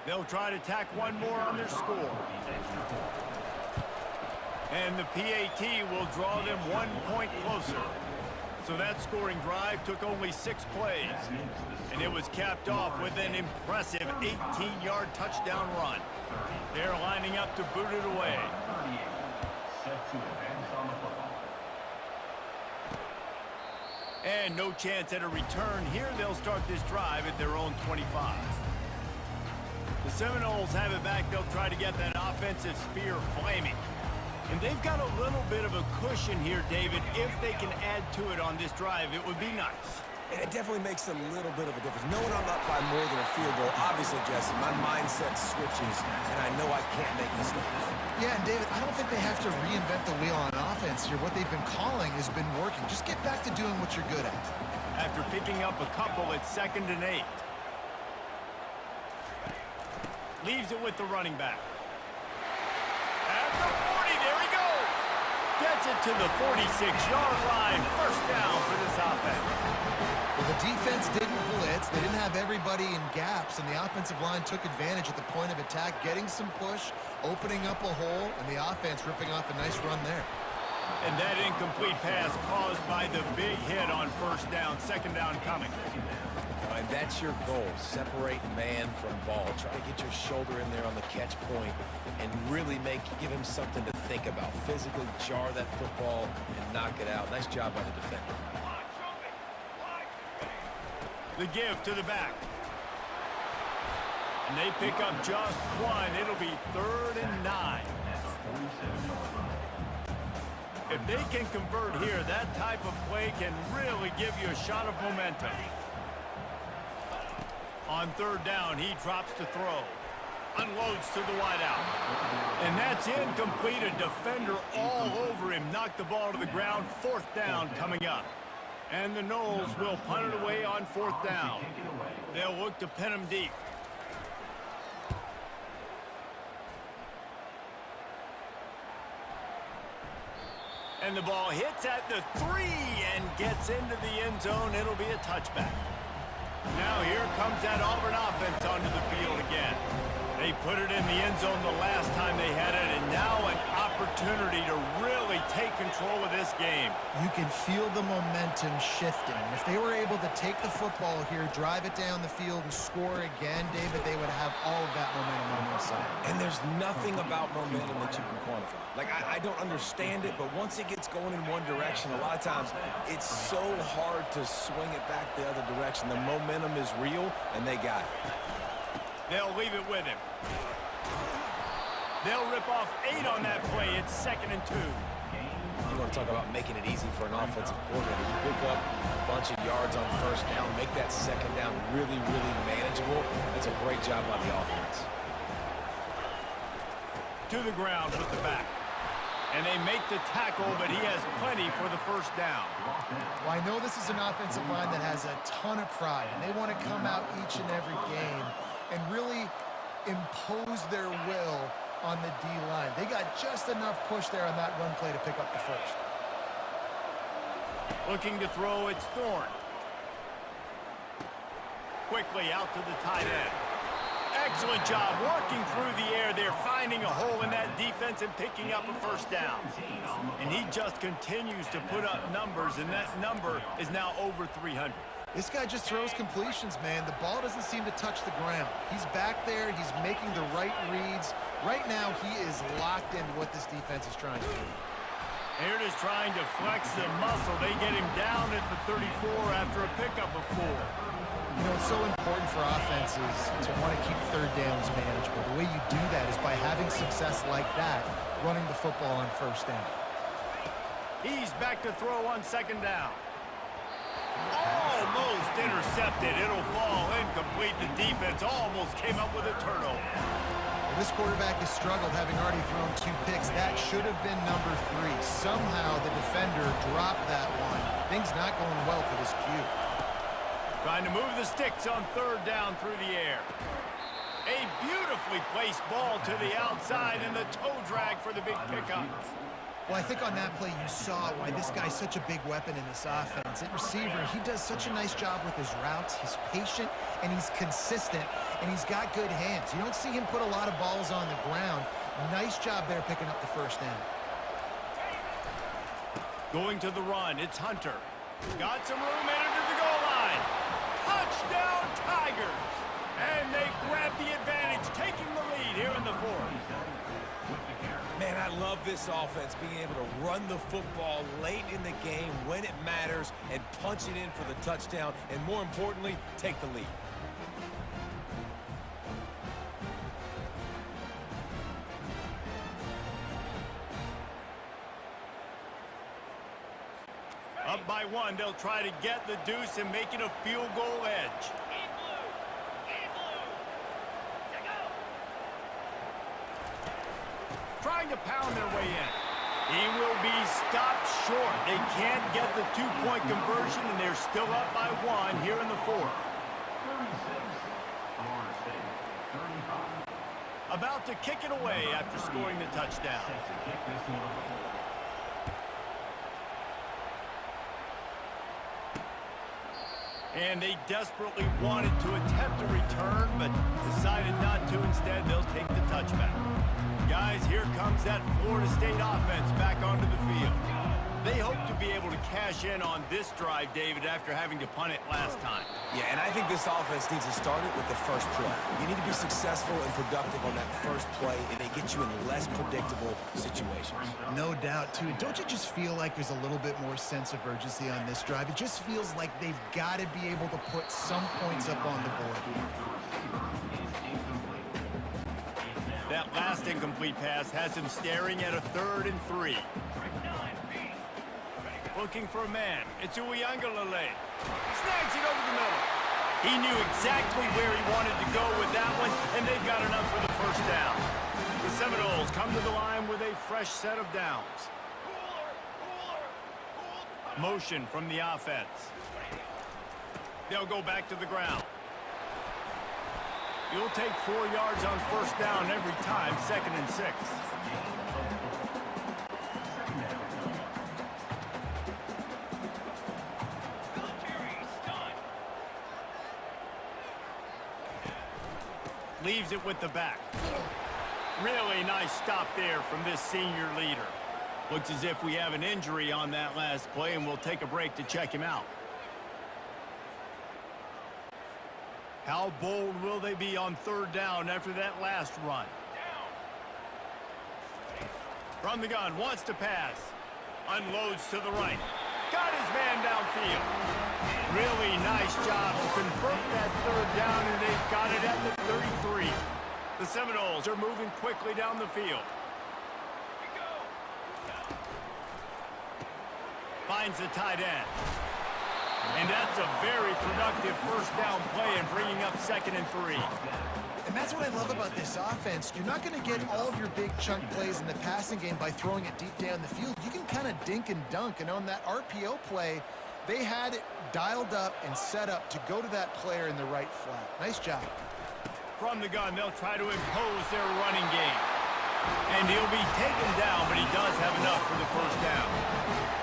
They'll try to tack one more on their score. And the PAT will draw them 1 point closer. So that scoring drive took only 6 plays. And it was capped off with an impressive 18-yard touchdown run. They're lining up to boot it away. And no chance at a return here. They'll start this drive at their own 25. The Seminoles have it back. They'll try to get that offensive spear flaming. And they've got a little bit of a cushion here, David. If they can add to it on this drive, it would be nice. And it definitely makes a little bit of a difference. Knowing I'm up by more than a field goal, obviously, Jesse, my mindset switches, and I know I can't make mistakes. Yeah, and David, I don't think they have to reinvent the wheel on offense here. What they've been calling has been working. Just get back to doing what you're good at. After picking up a couple, it's 2nd and 8. Leaves it with the running back. At the 40, there he goes. Gets it to the 46-yard line. First down for this offense. Well, the defense didn't blitz. They didn't have everybody in gaps, and the offensive line took advantage at the point of attack, getting some push, opening up a hole, and the offense ripping off a nice run there. And that incomplete pass caused by the big hit on first down. 2nd down coming. And that's your goal. Separate man from ball. Try to get your shoulder in there on the catch point and really give him something to think about. Physically jar that football and knock it out. Nice job by the defender. The give to the back. And they pick up just one. It'll be 3rd and 9. If they can convert here, that type of play can really give you a shot of momentum. On 3rd down, he drops to throw. Unloads to the wideout. And that's incomplete. A defender all over him. Knocked the ball to the ground. 4th down coming up. And the Noles will punt it away on 4th down. They'll look to pin him deep. And the ball hits at the 3 and gets into the end zone. It'll be a touchback. Now here comes that Auburn offense onto the field again. They put it in the end zone the last time they had it, and now an opportunity to really take control of this game. You can feel the momentum shifting. If they were able to take the football here, drive it down the field, and score again, David, they would have all of that momentum on their side. And there's nothing about momentum that you can quantify. Like, I don't understand it, but once it gets going in one direction, a lot of times it's so hard to swing it back the other direction. The momentum is real, and they got it. They'll leave it with him. They'll rip off 8 on that play. It's 2nd and 2. You want to talk about making it easy for an offensive coordinator. You pick up a bunch of yards on first down, make that 2nd down really, really manageable. That's a great job by the offense. To the ground with the back. And they make the tackle, but he has plenty for the first down. Well, I know this is an offensive line that has a ton of pride, and they want to come out each and every game and really impose their will on the D-line. They got just enough push there on that run play to pick up the first. Looking to throw, it's Thorne. Quickly out to the tight end. Excellent job working through the air there, finding a hole in that defense and picking up a first down. And he just continues to put up numbers, and that number is now over 300. This guy just throws completions, man. The ball doesn't seem to touch the ground. He's back there. He's making the right reads. Right now, he is locked into what this defense is trying to do. Here it is trying to flex the muscle. They get him down at the 34 after a pickup of 4. You know, it's so important for offenses to want to keep 3rd downs manageable. The way you do that is by having success like that, running the football on first down. He's back to throw on 2nd down. Almost intercepted. It'll fall incomplete. The defense almost came up with a turnover. Well, this quarterback has struggled, having already thrown 2 picks. That should have been number 3. Somehow the defender dropped that one. Things not going well for this Q. Trying to move the sticks on 3rd down through the air. A beautifully placed ball to the outside, and the toe drag for the big pickup. Well, I think on that play you saw why this guy's such a big weapon in this offense. At receiver, he does such a nice job with his routes. He's patient, and he's consistent, and he's got good hands. You don't see him put a lot of balls on the ground. Nice job there picking up the first down. Going to the run, it's Hunter. Got some room in under the goal line. Touchdown, Tigers! And they grab the advantage, taking the lead here in the 4th. Man, I love this offense being able to run the football late in the game when it matters and punch it in for the touchdown, and more importantly, take the lead. Up by one, they'll try to get the deuce and make it a field goal edge. Trying to pound their way in. He will be stopped short. They can't get the two-point conversion, and they're still up by one here in the fourth. 36, Florida State, 35. About to kick it away after scoring the touchdown. Set to kick this one away. And they desperately wanted to attempt a return, but decided not to. Instead, they'll take the touchback. Guys, here comes that Florida State offense back onto the field. They hope to be able to cash in on this drive, David, after having to punt it last time. Yeah, and I think this offense needs to start it with the first play. You need to be successful and productive on that first play, and they get you in less predictable situations. No doubt, too. Don't you just feel like there's a little bit more sense of urgency on this drive? It just feels like they've got to be able to put some points up on the board. That last incomplete pass has him staring at a 3rd and 3. Looking for a man. It's Uiagalelei. Snags it over the middle. He knew exactly where he wanted to go with that one, and they've got enough for the first down. The Seminoles come to the line with a fresh set of downs. Motion from the offense. They'll go back to the ground. You'll take 4 yards on first down every time, 2nd and 6. Leaves it with the back. Really nice stop there from this senior leader. Looks as if we have an injury on that last play, and we'll take a break to check him out. How bold will they be on 3rd down after that last run? From the gun, wants to pass. Unloads to the right. Got his man downfield. Really nice job to convert that 3rd down, and they've got it at the 33. The Seminoles are moving quickly down the field. Finds the tight end. And that's a very productive first down play and bringing up 2nd and 3. And that's what I love about this offense. You're not going to get all of your big chunk plays in the passing game by throwing it deep down the field. You can kind of dink and dunk. And on that RPO play, they had it dialed up and set up to go to that player in the right flat. Nice job. From the gun, they'll try to impose their running game. And he'll be taken down, but he does have enough for the first down.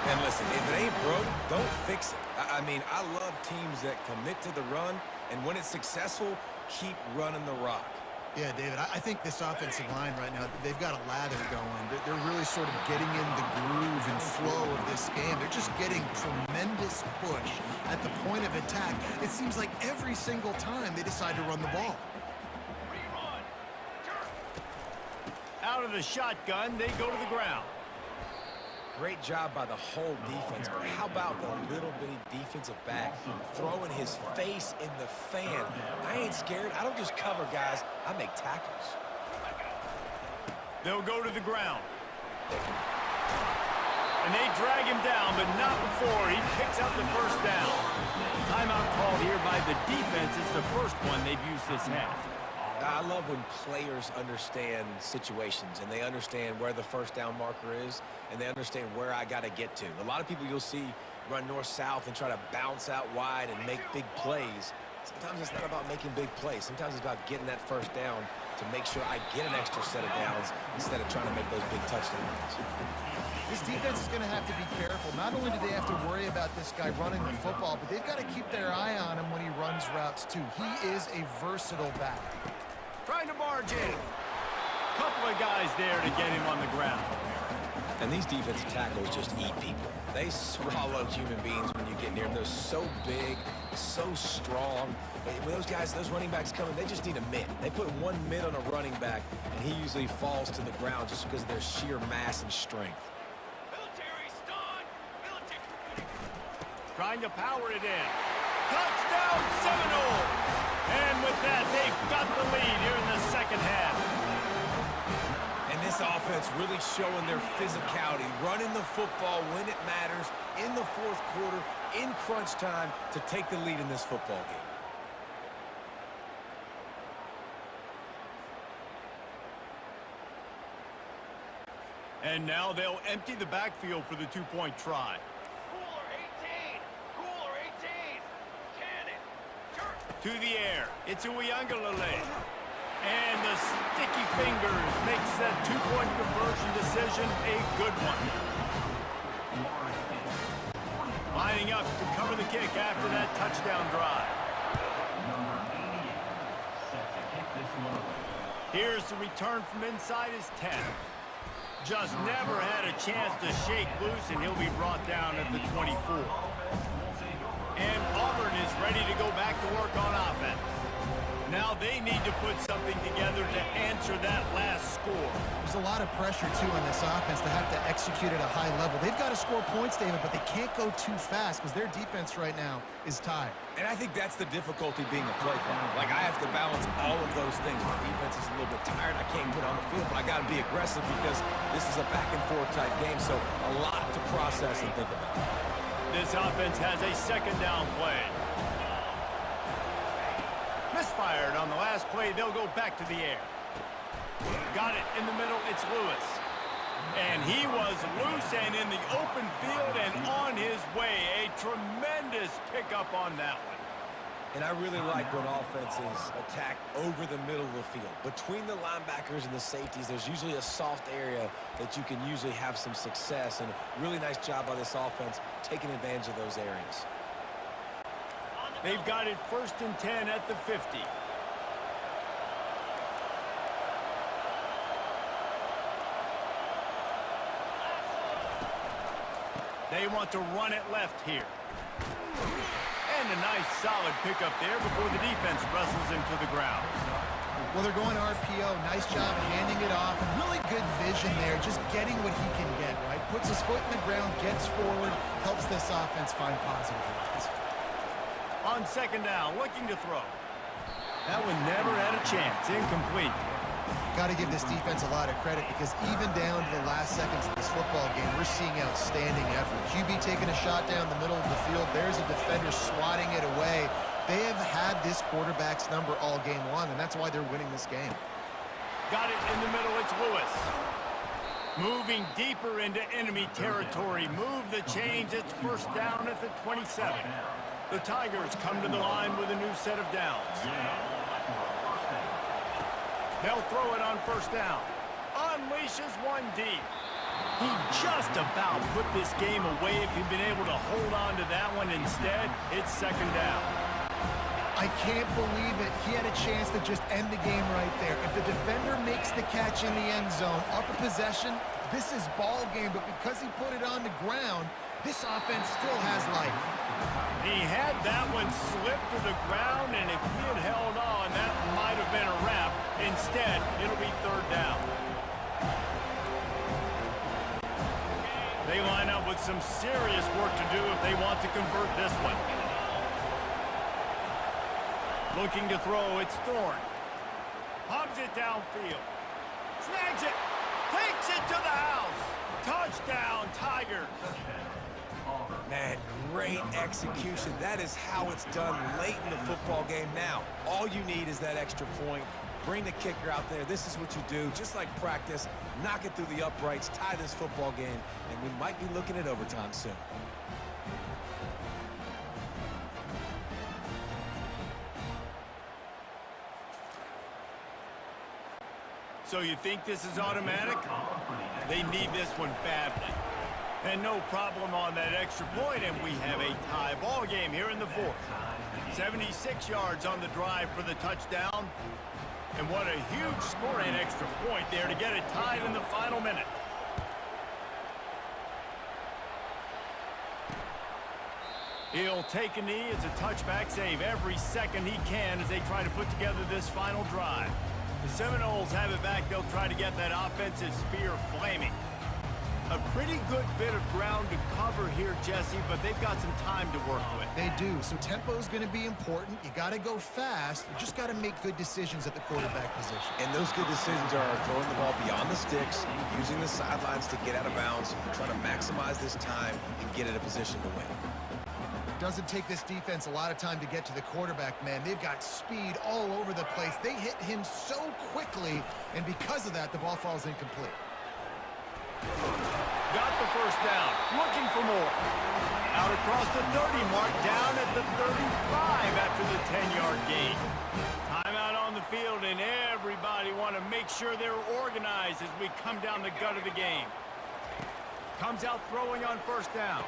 And listen, if it ain't broke, don't fix it. I mean, I love teams that commit to the run, and when it's successful, keep running the rock. Yeah, David, I think this offensive line right now, they've got a lather going. They're really sort of getting in the groove and flow of this game. They're just getting tremendous push at the point of attack. It seems like every single time they decide to run the ball. Out of the shotgun, they go to the ground. Great job by the whole defense, but how about the little bitty defensive back throwing his face in the fan? I ain't scared. I don't just cover guys. I make tackles. They'll go to the ground. And they drag him down, but not before he picks up the first down. Timeout called here by the defense. It's the first one they've used this half. I love when players understand situations and they understand where the first down marker is and they understand where I got to get to. A lot of people you'll see run north-south and try to bounce out wide and make big plays. Sometimes it's not about making big plays. Sometimes it's about getting that first down to make sure I get an extra set of downs instead of trying to make those big touchdown runs. This defense is going to have to be careful. Not only do they have to worry about this guy running the football, but they've got to keep their eye on him when he runs routes too. He is a versatile back. Trying to barge in. Couple of guys there to get him on the ground. And these defensive tackles just eat people. They swallow human beings when you get near them. They're so big, so strong. When those guys, those running backs come in, they just need a mid. They put one mid on a running back, and he usually falls to the ground just because of their sheer mass and strength. Military stun! Military. Trying to power it in. Touchdown Seminoles! And with that, they've got the lead here in the second half. And this offense really showing their physicality, running the football when it matters, in the fourth quarter, in crunch time, to take the lead in this football game. And now they'll empty the backfield for the two-point try. Cooler 18! Cooler 18! Cannon! To the air. It's Uyangalele. And the sticky fingers makes that two-point conversion decision a good one. Lining up to cover the kick after that touchdown drive. Here's the return from inside his 10. Just never had a chance to shake loose, and he'll be brought down at the 24. And Auburn is ready to go back to work on offense. Now they need to put something together to answer that last score. There's a lot of pressure, too, on this offense to have to execute at a high level. They've got to score points, David, but they can't go too fast because their defense right now is tied. And I think that's the difficulty being a play caller. Like, I have to balance all of those things. My defense is a little bit tired. I can't put on the field, but I got to be aggressive because this is a back-and-forth type game, so a lot to process and think about. This offense has a second down play. Misfired on the last play. They'll go back to the air. Got it in the middle. It's Lewis. And he was loose and in the open field and on his way. A tremendous pickup on that one. And I really like when offenses attack over the middle of the field. Between the linebackers and the safeties, there's usually a soft area that you can usually have some success. And a really nice job by this offense taking advantage of those areas. They've got it 1st and 10 at the 50. They want to run it left here. And a nice solid pickup there before the defense wrestles him to the ground. Well, they're going RPO. Nice job handing it off. And really good vision there, just getting what he can get, right? Puts his foot in the ground, gets forward, helps this offense find positive yards. On second down, looking to throw. That one never had a chance. Incomplete. Got to give this defense a lot of credit because even down to the last seconds of this football game, we're seeing outstanding effort. QB taking a shot down the middle of the field. There's a defender swatting it away. They have had this quarterback's number all game long, and that's why they're winning this game. Got it in the middle. It's Lewis. Moving deeper into enemy territory. Move the chains. It's 1st down at the 27. The Tigers come to the line with a new set of downs. They'll throw it on 1st down. Unleashes one deep. He just about put this game away if he'd been able to hold on to that one. Instead, it's 2nd down. I can't believe it. He had a chance to just end the game right there. If the defender makes the catch in the end zone, up a possession, this is ball game. But because he put it on the ground, this offense still has life. He had that one slip to the ground, and if he had held on, that might have been a wrap. Instead, it'll be 3rd down. They line up with some serious work to do if they want to convert this one. Looking to throw, it's Thorne. Hogs it downfield. Snags it. Takes it to the house. Touchdown, Tigers. Man, great execution. That is how it's done late in the football game. Now, all you need is that extra point. Bring the kicker out there. This is what you do. Just like practice, knock it through the uprights, tie this football game, and we might be looking at overtime soon. So you think this is automatic? They need this one badly. And no problem on that extra point, and we have a tie ball game here in the 4th. 76 yards on the drive for the touchdown. And what a huge scoring extra point there to get it tied in the final minute. He'll take a knee. It's a touchback save every second he can as they try to put together this final drive. The Seminoles have it back. They'll try to get that offensive spear flaming. A pretty good bit of ground to cover here, Jesse, but they've got some time to work with. They do, so tempo is going to be important. You got to go fast. You just got to make good decisions at the quarterback position. And those good decisions are throwing the ball beyond the sticks, using the sidelines to get out of bounds, trying to maximize this time and get in a position to win. Doesn't take this defense a lot of time to get to the quarterback, man. They've got speed all over the place. They hit him so quickly, and because of that, the ball falls incomplete. Got the first down. Looking for more. Out across the 30 mark, down at the 35 after the 10-yard gain. Timeout on the field, and everybody want to make sure they're organized as we come down the gut of the game. Comes out throwing on first down.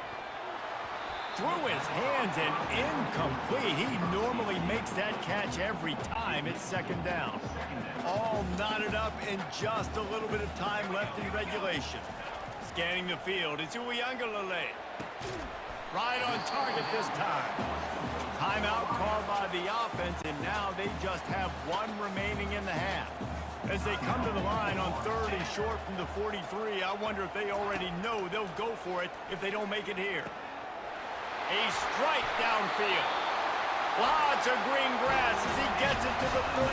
Through his hands and incomplete. He normally makes that catch every time. It's second down. All knotted up and just a little bit of time left in regulation. Scanning the field, it's Uiagalelei. Right on target this time. Timeout called by the offense, and now they just have one remaining in the half. As they come to the line on third and short from the 43, I wonder if they already know they'll go for it if they don't make it here. A strike downfield. Lots of green grass as he gets it to the 31.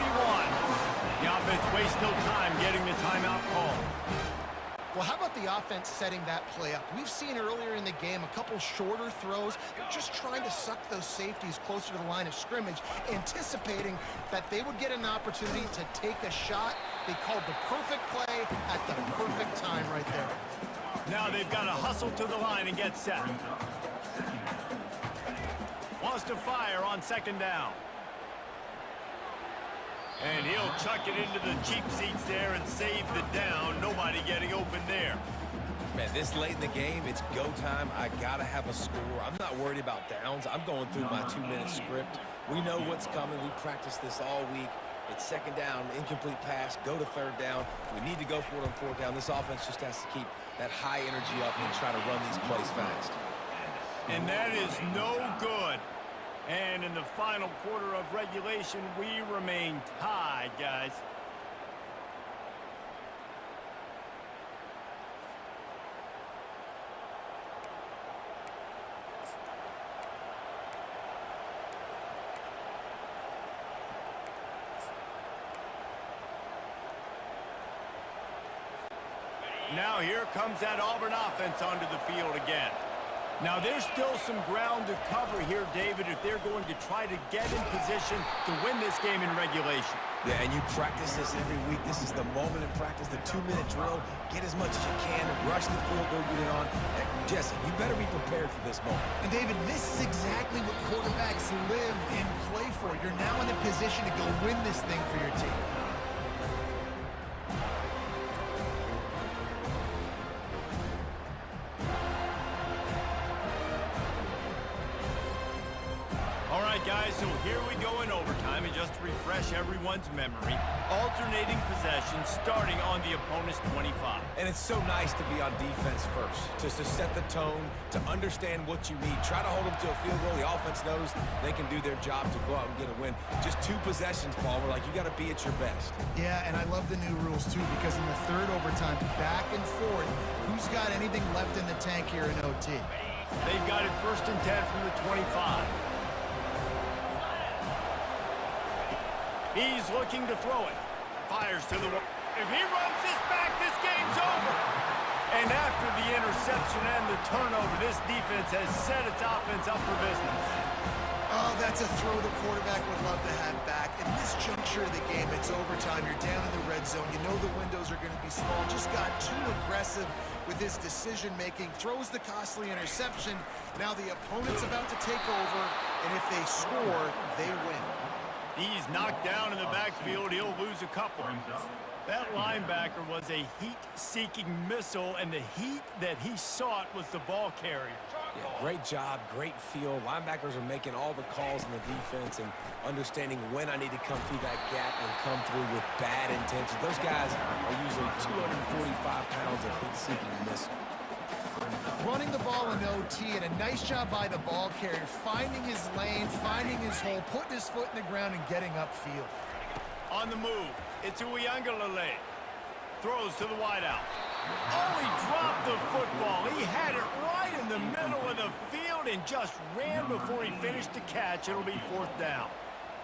The offense wastes no time getting the timeout call. Well, how about the offense setting that play up? We've seen earlier in the game a couple shorter throws. They're just trying to suck those safeties closer to the line of scrimmage, anticipating that they would get an opportunity to take a shot. They called the perfect play at the perfect time right there. Now they've got to hustle to the line and get set. Wants to fire on second down. And he'll chuck it into the cheap seats there and save the down. Nobody getting open there. Man, this late in the game, it's go time. I got to have a score. I'm not worried about downs. I'm going through my 2-minute script. We know what's coming. We practiced this all week. It's second down, incomplete pass, go to third down. We need to go for it on fourth down. This offense just has to keep that high energy up and try to run these plays fast. And that is no good. And in the final quarter of regulation, we remain tied, guys. Now here comes that Auburn offense onto the field again. Now, there's still some ground to cover here, David, if they're going to try to get in position to win this game in regulation. Yeah, and you practice this every week. This is the moment in practice, the 2-minute drill. Get as much as you can, rush the field goal, get it on. And Jesse, you better be prepared for this moment. And, David, this is exactly what quarterbacks live and play for. You're now in a position to go win this thing for your team. Guys, so here we go in overtime, and just to refresh everyone's memory, alternating possessions starting on the opponent's 25. And it's so nice to be on defense first, just to set the tone, to understand what you need. Try to hold them to a field goal. The offense knows they can do their job to go out and get a win. Just 2 possessions, Paul. We're like, you got to be at your best. Yeah, and I love the new rules, too, because in the third overtime, back and forth, who's got anything left in the tank here in OT? They've got it first and 10 from the 25. He's looking to throw it. Fires to the wall. If he runs this back, this game's over. And after the interception and the turnover, this defense has set its offense up for business. Oh, that's a throw the quarterback would love to have back. In this juncture of the game, it's overtime. You're down in the red zone. You know the windows are going to be small. Just got too aggressive with his decision-making. Throws the costly interception. Now the opponent's about to take over, and if they score, they win. He's knocked down in the backfield. He'll lose a couple. That linebacker was a heat-seeking missile, and the heat that he sought was the ball carrier. Yeah, great job, great feel. Linebackers are making all the calls in the defense and understanding when I need to come through that gap and come through with bad intentions. Those guys are usually 245 pounds of heat-seeking missile. running the ball in OT, and a nice job by the ball carrier, finding his lane, finding his hole, putting his foot in the ground, and getting upfield. On the move, it's Uiagalelei. Throws to the wideout. Oh, he dropped the football. He had it right in the middle of the field and just ran before he finished the catch. It'll be 4th down.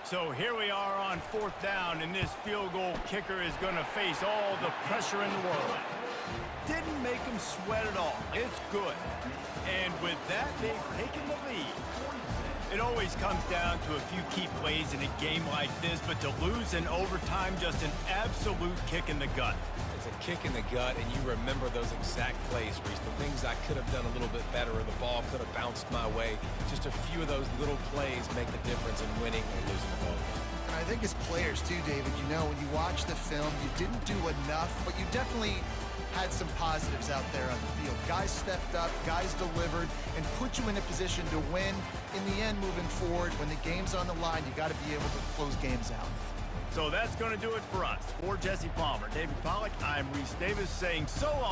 So here we are on 4th down, and this field goal kicker is going to face all the pressure in the world. Didn't make him sweat at all. It's good. And with that, they've taken the lead. It always comes down to a few key plays in a game like this, but to lose in overtime, just an absolute kick in the gut. It's a kick in the gut, and you remember those exact plays, Reese. The things I could have done a little bit better, or the ball could have bounced my way. Just a few of those little plays make the difference in winning or losing the ball. And I think as players too, David, you know, when you watch the film, you didn't do enough, but you definitely had some positives out there on the field. Guys stepped up, guys delivered, and put you in a position to win. In the end, moving forward, when the game's on the line, you got to be able to close games out. So that's going to do it for us. For Jesse Palmer, David Pollack, I'm Reese Davis saying so long.